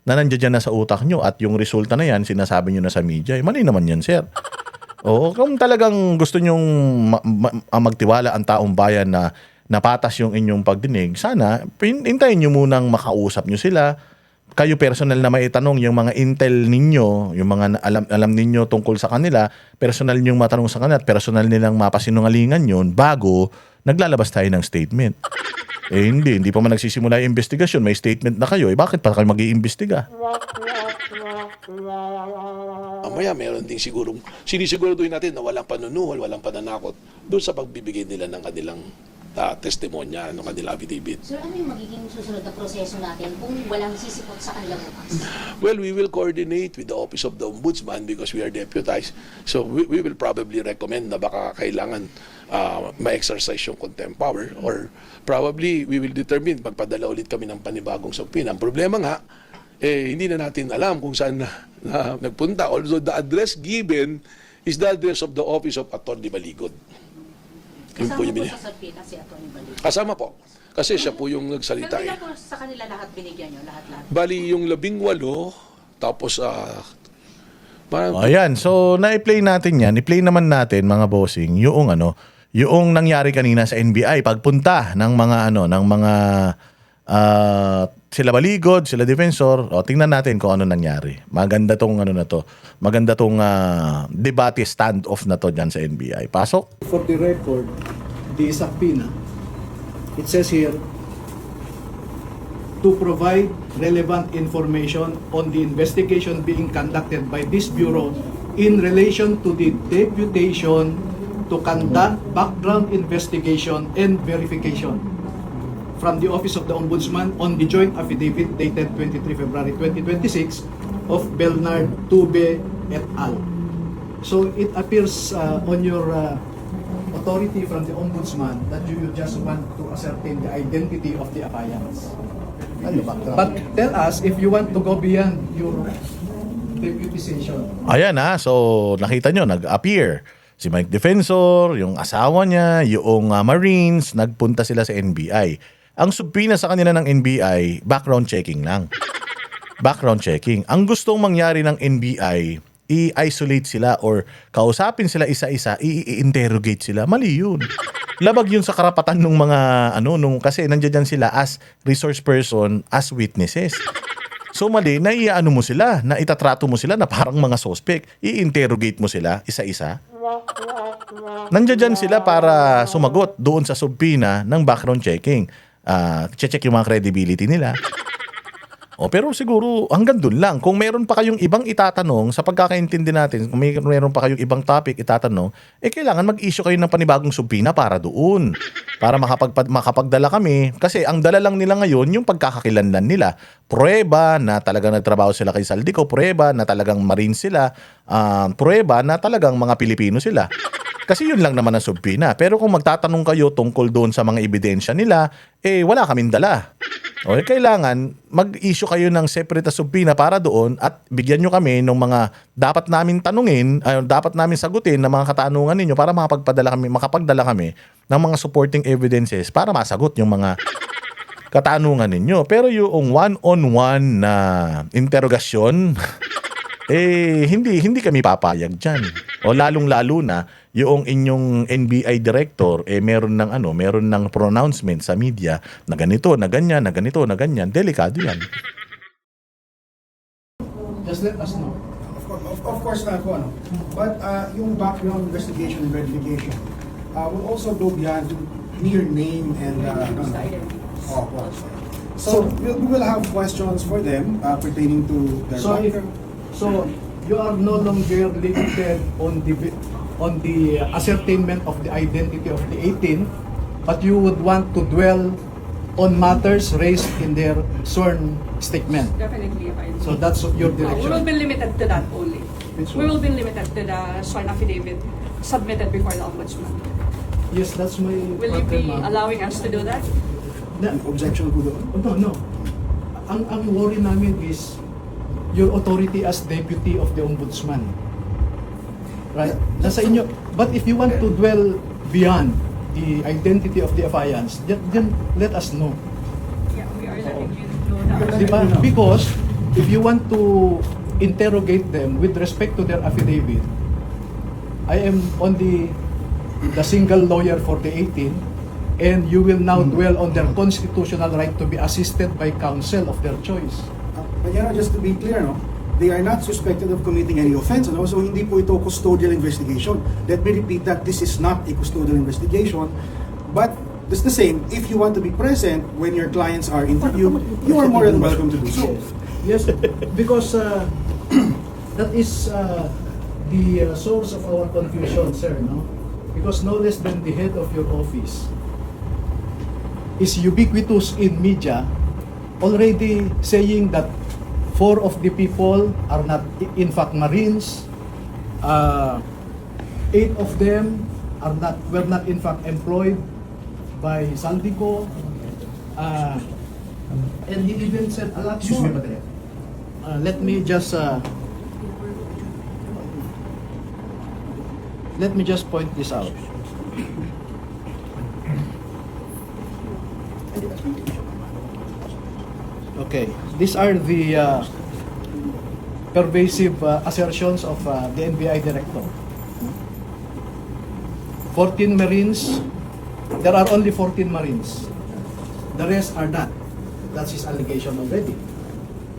nandiyan na sa utak nyo at yung resulta na yan, sinasabi nyo na sa media. Mali naman yan, sir. Oo, kung talagang gusto nyong magtiwala ang taong bayan na napatas yung inyong pagdinig, sana hintayin nyo munang makausap nyo sila. Kayo personal na maitanong yung mga intel ninyo, yung mga alam ninyo tungkol sa kanila, personal nyong matanong sa kanila at personal nilang mapasinungalingan yun bago naglalabas tayo ng statement. Hindi pa man nagsisimula yung investigasyon, may statement na kayo, bakit pa kayo mag-iimbestiga? Mamaya meron din sinisiguraduhin natin na walang panunuhol, walang pananakot doon sa pagbibigay nila ng kanilang testimonya, ng kanilang affidavit. Sir, ano yung magiging susunod na proseso natin kung walang sisipot sa kanila bukas? Well, we will coordinate with the Office of the Ombudsman because we are deputized. So we will probably recommend na baka kailangan ma-exercise yung contempt power or probably we will determine magpadala ulit kami ng panibagong subpoena. Ang problema nga, hindi na natin alam kung saan na nagpunta. Although the address given is the address of the Office of Atty. Balicod. Kasama po sa subpoena si Atty. Balicod? Kasama po. Kasi siya po yung nagsalita. Pero po sa kanila lahat binigyan nyo? Lahat? Bali yung 18, tapos ayan, so na-play natin yan. I-play naman natin, mga bossing, yung nangyari kanina sa NBI pagpunta ng mga sila Balicod, sila Defensor. Tingnan natin kung ano nangyari. Maganda tong maganda tong debate standoff na to diyan sa NBI. Pasok. For the record, the subpoena, it says here to provide relevant information on the investigation being conducted by this bureau in relation to the deputation to conduct background investigation and verification from the Office of the Ombudsman on the joint affidavit dated 23 February 2026 of Bernard Tube et al. So it appears on your authority from the Ombudsman that you just want to ascertain the identity of the appliance. But tell us if you want to go beyond your deputization. Ayan so nakita nyo, nag-appear si Mike Defensor, yung asawa niya, yung Marines, nagpunta sila sa NBI. Ang subpoena sa kanila ng NBI, background checking lang. Background checking. Ang gustong mangyari ng NBI, i-isolate sila or kausapin sila isa-isa, i-interrogate sila. Mali yun. Labag yun sa karapatan ng mga kasi nandiyan sila as resource person, as witnesses. So mali, naiaano mo sila, na itatrato mo sila na parang mga suspect. I-interrogate mo sila isa-isa. Nandiyan sila para sumagot doon sa subpoena ng background checking. Check yung mga credibility nila. Pero siguro hanggang doon lang. Kung meron pa kayong ibang itatanong sa pagkakaintindi natin, kung meron pa kayong ibang topic itatanong, kailangan mag-issue kayo ng panibagong subpoena para doon. Para makapagdala kami. Kasi ang dala lang nila ngayon yung pagkakakilanlan nila. Prueba na talagang nagtrabaho sila kay Saldico, prueba na talagang Marine sila, prueba na talagang mga Pilipino sila. Kasi yun lang naman ang subpina. Pero kung magtatanong kayo tungkol doon sa mga ebidensya nila, wala kaming dala. O kailangan mag-issue kayo ng separate subpina para doon at bigyan nyo kami ng mga dapat namin tanungin, dapat namin sagutin ng mga katanungan ninyo para makapagdala kami ng mga supporting evidences para masagot yung mga katanungan ninyo. Pero yung one-on-one na interrogasyon, hindi kami papayag dyan. O lalong-lalo na yung inyong NBI director meron ng pronouncement sa media na ganito, na ganyan, na ganito, na ganyan. Delikado yan. Just let us know. Of course na po, ano. But yung background investigation and verification will also go beyond mere name and so we will have questions for them pertaining to their background. So you are no longer limited on the ascertainment of the identity of the 18, but you would want to dwell on matters raised in their sworn statement. Definitely, So that's your direction. we will be limited to that only. We will be limited to the sworn affidavit submitted before the Ombudsman. Yes, that's my Will you be allowing us to do that? Objection po doon? No. Ang worry namin is your authority as deputy of the ombudsman. Right? Nasa inyo. But if you want to dwell beyond the identity of the affiants, then let us know. Yeah, we are letting you know that. Diba? Because if you want to interrogate them with respect to their affidavit, I am only the single lawyer for the 18, and you will now dwell on their constitutional right to be assisted by counsel of their choice. But just to be clear, no, they are not suspected of committing any offense. So hindi po ito custodial investigation. Let me repeat that this is not a custodial investigation. But it's the same. If you want to be present when your clients are interviewed, you are more than welcome to do so. Yes, because that is the source of our confusion, sir. No, because no less than the head of your office is ubiquitous in media, already saying that 4 of the people are not in fact Marines, 8 of them were not in fact employed by Saldico, and he even said a lot more. Let me just point this out. Okay, these are the pervasive assertions of the NBI director. 14 Marines, there are only 14 Marines. The rest are not. That's his allegation already.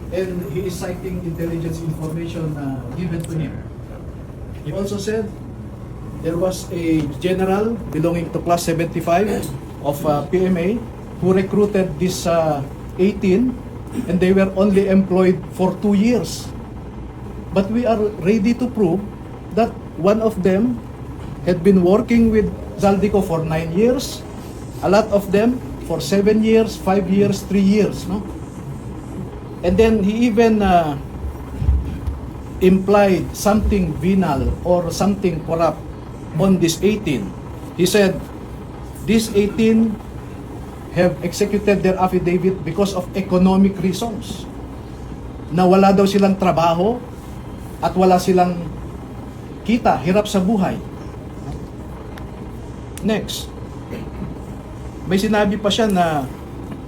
And he is citing intelligence information given to him. He also said there was a general belonging to class 75 of PMA who recruited this 18, and they were only employed for 2 years. But we are ready to prove that one of them had been working with Zaldico for 9 years, a lot of them for 7 years, 5 years, 3 years, no? And then he even implied something venal or something corrupt on this 18. He said, these 18 have executed their affidavit because of economic reasons. Na wala daw silang trabaho at wala silang kita, hirap sa buhay. Next, may sinabi pa siya na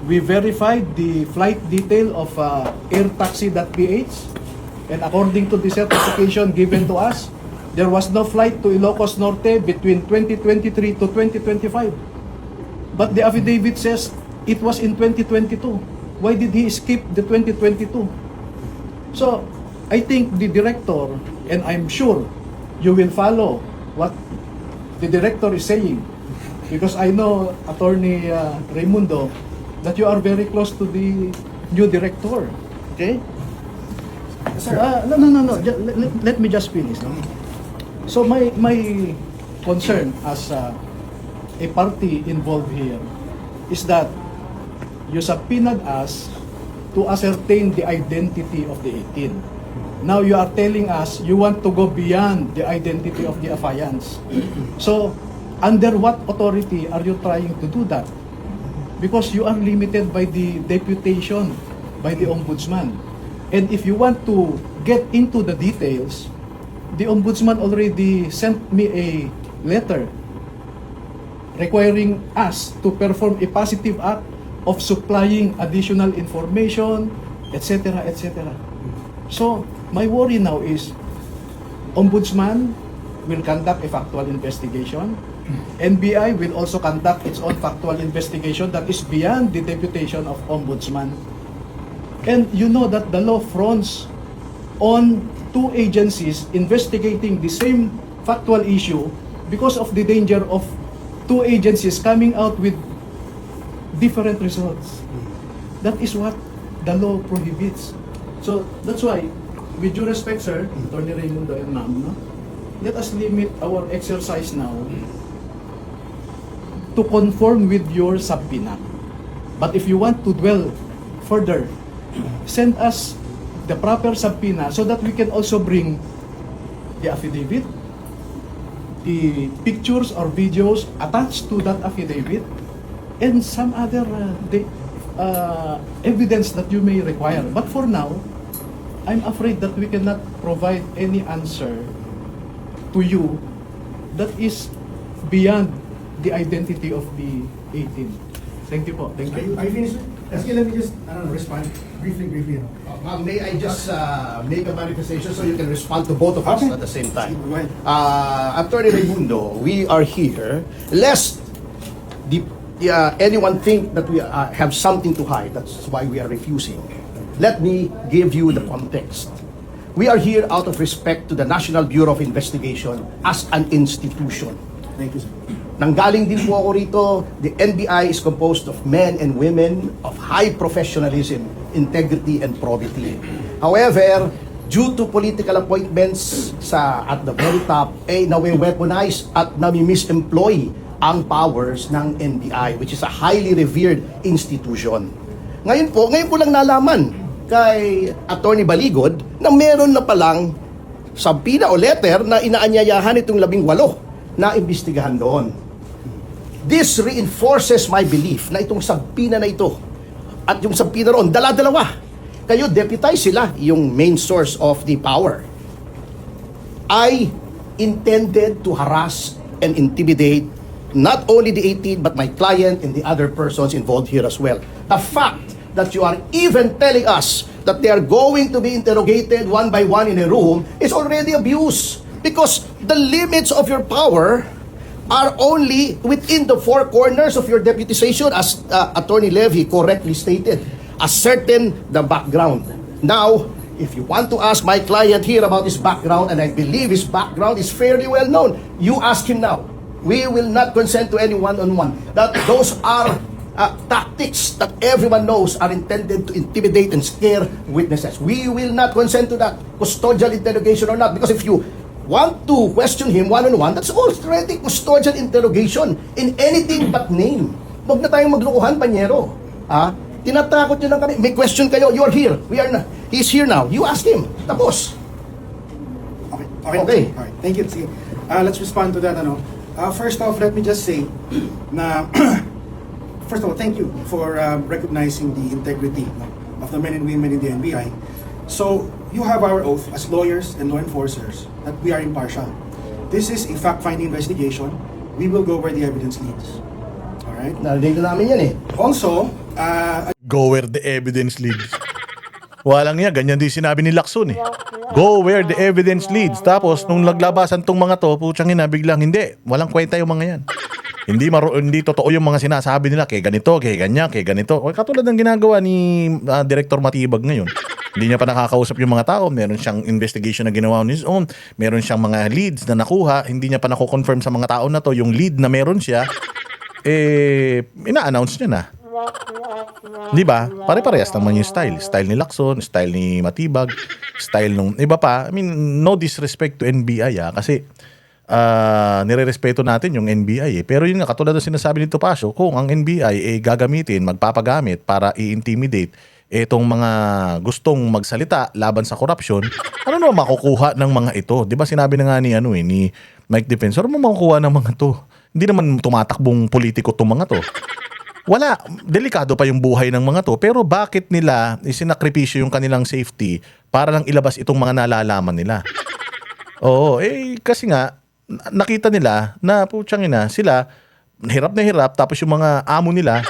we verified the flight detail of airtaxi.ph, and according to the certification given to us, there was no flight to Ilocos Norte between 2023 to 2025. But the affidavit says it was in 2022. Why did he skip the 2022? So, I think the director, and I'm sure you will follow what the director is saying, because I know, Attorney Raimundo, that you are very close to the new director. Okay? Sir. No. Let me just finish. No? So my concern as a party involved here is that you subpoenaed us to ascertain the identity of the 18. Now you are telling us you want to go beyond the identity of the affiance. So, under what authority are you trying to do that? Because you are limited by the deputation by the Ombudsman. And if you want to get into the details, the Ombudsman already sent me a letter requiring us to perform a positive act of supplying additional information, etc., etc. So, my worry now is, Ombudsman will conduct a factual investigation. NBI will also conduct its own factual investigation that is beyond the deputation of Ombudsman. And you know that the law fronts on two agencies investigating the same factual issue because of the danger of two agencies coming out with different results. That is what the law prohibits. So that's why, with due respect, sir, Attorney Raimundo and ma'am, no? Let us limit our exercise now to conform with your subpoena. But if you want to dwell further, send us the proper subpoena so that we can also bring the affidavit, the pictures or videos attached to that affidavit, and some other evidence that you may require. But for now, I'm afraid that we cannot provide any answer to you that is beyond the identity of the 18. Thank you po. Thank you. Are you finished? Excuse, let me just respond briefly. May I just make a manifestation so you can respond to both of us at the same time? Go ahead. Attorney Raimundo, we are here lest anyone think that we have something to hide. That's why we are refusing. Let me give you the context. We are here out of respect to the National Bureau of Investigation as an institution. Thank you, sir. Nanggaling din po ako rito, the NBI is composed of men and women of high professionalism, integrity, and probity. However, due to political appointments at the very top, nawe-weaponize at nami-misemploy ang powers ng NBI, which is a highly revered institution. Ngayon ko lang nalaman kay Attorney Baligod na meron na palang subpoena o letter na inaanyayahan itong 18 na imbestigahan doon. This reinforces my belief na itong subpoena na ito at yung subpoena roon, dala-dalawa. Kayo, deputize sila, yung main source of the power. I intended to harass and intimidate not only the 18 but my client and the other persons involved here as well. The fact that you are even telling us that they are going to be interrogated one by one in a room is already abuse, because the limits of your power are only within the four corners of your deputization, as Attorney Levy correctly stated, ascertain the background. Now, if you want to ask my client here about his background, and I believe his background is fairly well known, you ask him now. We will not consent to any one-on-one. That those are tactics that everyone knows are intended to intimidate and scare witnesses. We will not consent to that, custodial interrogation or not, because if you want to question him one-on-one, that's already custodial interrogation in anything but name. Huwag na tayong maglukuhan, panyero. Tinatakot nyo lang kami. May question kayo, you're here. We are na. He's here now. You ask him. Tapos. Okay. All right. Thank you. Sige. Let's respond to that. First off, let me just say na first of all, thank you for recognizing the integrity of the men and women in the NBI. So, you have our oath as lawyers and law enforcers that we are impartial. This is a fact-finding investigation. We will go where the evidence leads. Alright? Narinig na namin yan eh. Also, go where the evidence leads. Walang yan, ganyan din sinabi ni Lacson eh. Go where the evidence leads. Tapos, nung naglabasan tong mga to, putsang ina, biglang hindi. Walang kwenta yung mga yan. Hindi totoo yung mga sinasabi nila, kay ganito, kay ganyan, kay ganito. O, katulad ng ginagawa ni Director Matibag ngayon. Hindi niya pa nakakausap yung mga tao. Meron siyang investigation na ginawa on his own. Meron siyang mga leads na nakuha. Hindi niya pa nako-confirm sa mga tao na to. Yung lead na meron siya, ina-announce niya na. Di ba? Pare-parehas naman yung style. Style ni Lacson, style ni Matibag, style nung iba pa. I mean, no disrespect to NBI kasi nire-respeto natin yung NBI Pero yun nga, katulad ng sinasabi ni Topacio, kung ang NBI gagamitin, magpapagamit para i-intimidate itong mga gustong magsalita laban sa korupsyon, ano naman makukuha ng mga ito? 'Di ba sinabi na nga ni ni Mike Defensor, ano makukuha ng mga to? Hindi naman tumatakbong politiko tong mga to. Wala, delikado pa yung buhay ng mga to, pero bakit nila isinakripisyo yung kanilang safety para lang ilabas itong mga nalalaman nila? Oo, kasi nga nakita nila na putyang ina sila hirap na hirap, tapos yung mga amo nila,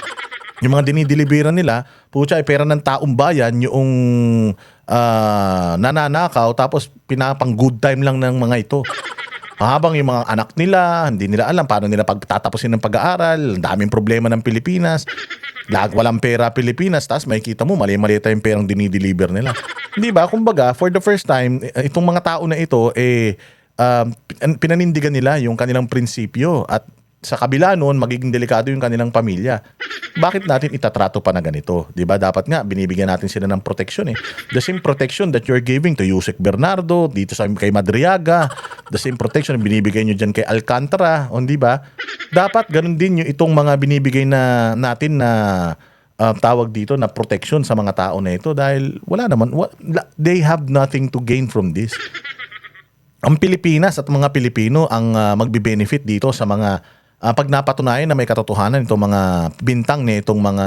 yung mga dinideliveran nila, putya, pera ng taong bayan, yung nananakaw, tapos pinapang good time lang ng mga ito. Habang yung mga anak nila, hindi nila alam paano nila pagtatapusin ng pag-aaral, ang daming problema ng Pilipinas, walang pera Pilipinas, tapos makikita mo, mali-mali tayong perang dinideliver nila. Hindi ba? Kumbaga, for the first time, itong mga tao na ito, pinanindigan nila yung kanilang prinsipyo at sa kabila noon, magiging delikado yung kanilang pamilya. Bakit natin itatrato pa na ganito? Diba? Dapat nga, binibigyan natin sila ng protection. The same protection that you're giving to Yusek Bernardo, dito kay Madriaga, the same protection na binibigay nyo dyan kay Alcantara, diba? Dapat ganun din yung itong mga binibigay na natin na tawag dito na protection sa mga tao na ito dahil wala naman, they have nothing to gain from this. Ang Pilipinas at mga Pilipino ang magbe-benefit dito sa mga pag napatunayan na may katotohanan itong mga bintang na itong mga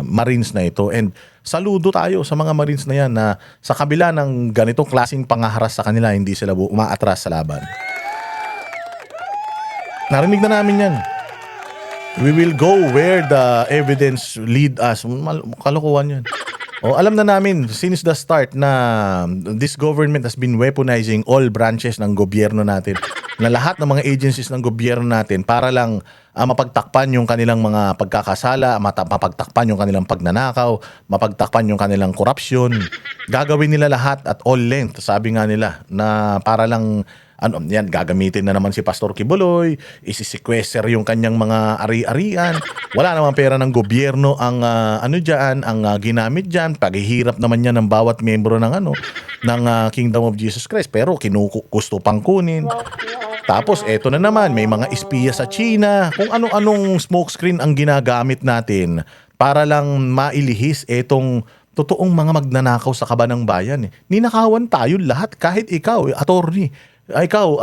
Marines na ito. And saludo tayo sa mga Marines na yan na sa kabila ng ganitong klaseng pangaharas sa kanila, hindi sila umaatras sa laban. Narinig na namin yan. We will go where the evidence lead us. Kalokohan yan. Alam na namin since the start na this government has been weaponizing all branches ng gobyerno natin, na lahat ng mga agencies ng gobyerno natin para lang mapagtakpan yung kanilang mga pagkakasala, mapagtakpan yung kanilang pagnanakaw, mapagtakpan yung kanilang korupsyon. Gagawin nila lahat at all length, sabi nga nila, na para lang yan, gagamitin na naman si Pastor Kibuloy, isisequester yung kanyang mga ari-arian. Wala namang pera ng gobyerno ang ang ginamit diyan. Paghihirap naman yan ng bawat miyembro ng ng Kingdom of Jesus Christ, pero gusto pang kunin. Tapos eto na naman, may mga espiya sa China, kung ano-anong smokescreen ang ginagamit natin para lang mailihis etong totoong mga magnanakaw sa kaba ng bayan. Ninakawan tayo lahat, kahit ikaw, attorney, ikaw,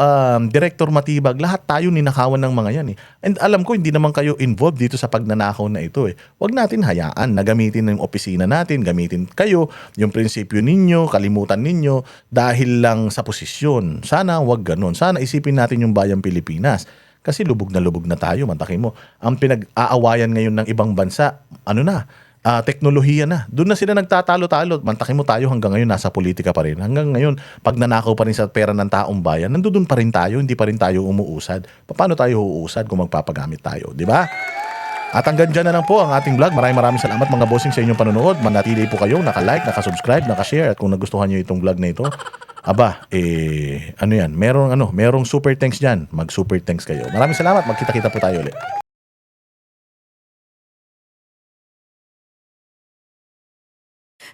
Director Matibag, lahat tayo ninakawan ng mga yan. And alam ko, hindi naman kayo involved dito sa pagnanakaw na ito. Huwag natin hayaan na gamitin ng opisina natin, gamitin kayo, yung prinsipyo ninyo, kalimutan ninyo, dahil lang sa posisyon. Sana wag ganun. Sana isipin natin yung bayang Pilipinas. Kasi lubog na tayo, mantakin mo. Ang pinag-aawayan ngayon ng ibang bansa, teknolohiya na. Doon na sila nagtatalo-talo. Mantakin mo, tayo hanggang ngayon nasa politika pa rin. Hanggang ngayon, pag nanakaw pa rin sa pera ng taong bayan, nandoon pa rin tayo, hindi pa rin tayo umuusad. Paano tayo uusad kung magpapagamit tayo? Di ba? At hanggang dyan na lang po ang ating vlog. Maraming salamat mga bossing sa inyong panonood. Manatili po kayo, naka-like, naka-subscribe, naka-share. At kung nagustuhan nyo itong vlog na ito, merong super thanks dyan. Mag-super thanks kayo. Maraming salamat. Magkita-kita po tayo ulit.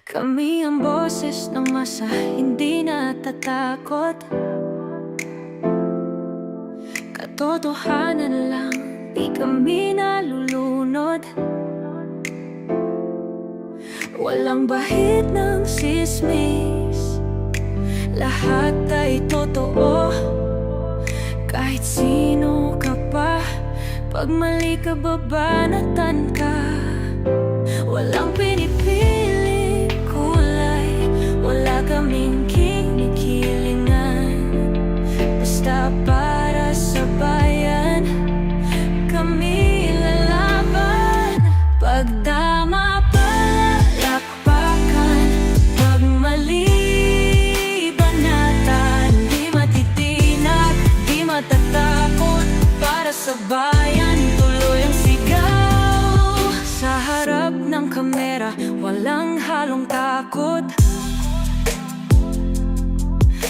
Kami ang boses ng masa, hindi natatakot. Katotohanan lang, di kami nalulunod. Walang bahid ng sismis, lahat ay totoo. Kahit sino ka pa, pag mali ka babanatan ka. Walang pinipiling kulay, wala kaming kinikilingan. Basta para sa bayan, kami lalaban. Pagdama palakpakan, pag mali banatan. Di matitinag, di matatakot, para sa bayan tuloy ang sigaw. Sa harap ng kamera, walang halong takot.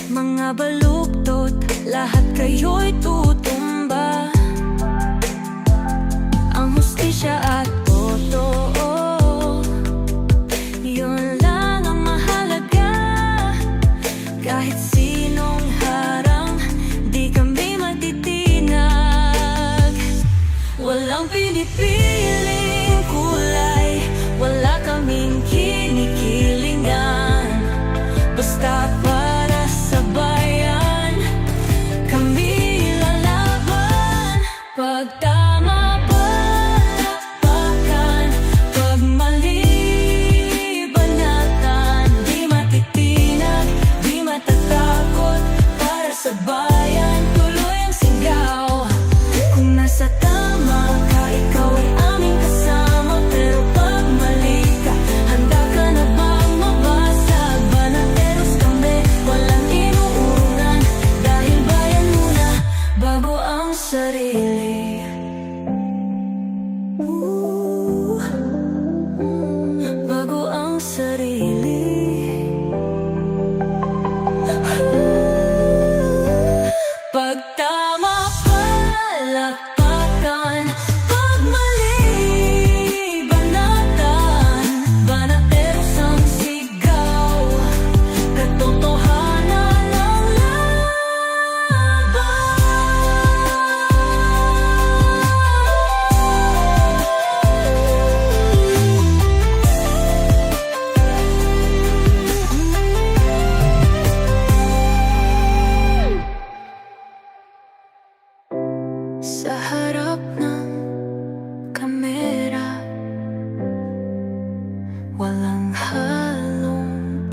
Mga baluktot, lahat kayo'y tutumba. Ang hustisya at totoo, yun lang ang mahalaga. Kahit sinong harang, di kami matitinag. Walang pinipiling kulay, wala kaming kinikilig. sarili. Bago ang sarili. Pag tama palakpakan, pag mali banatan, banatersang sigaw, katotohanan ang sa harap ng kamera, walang halong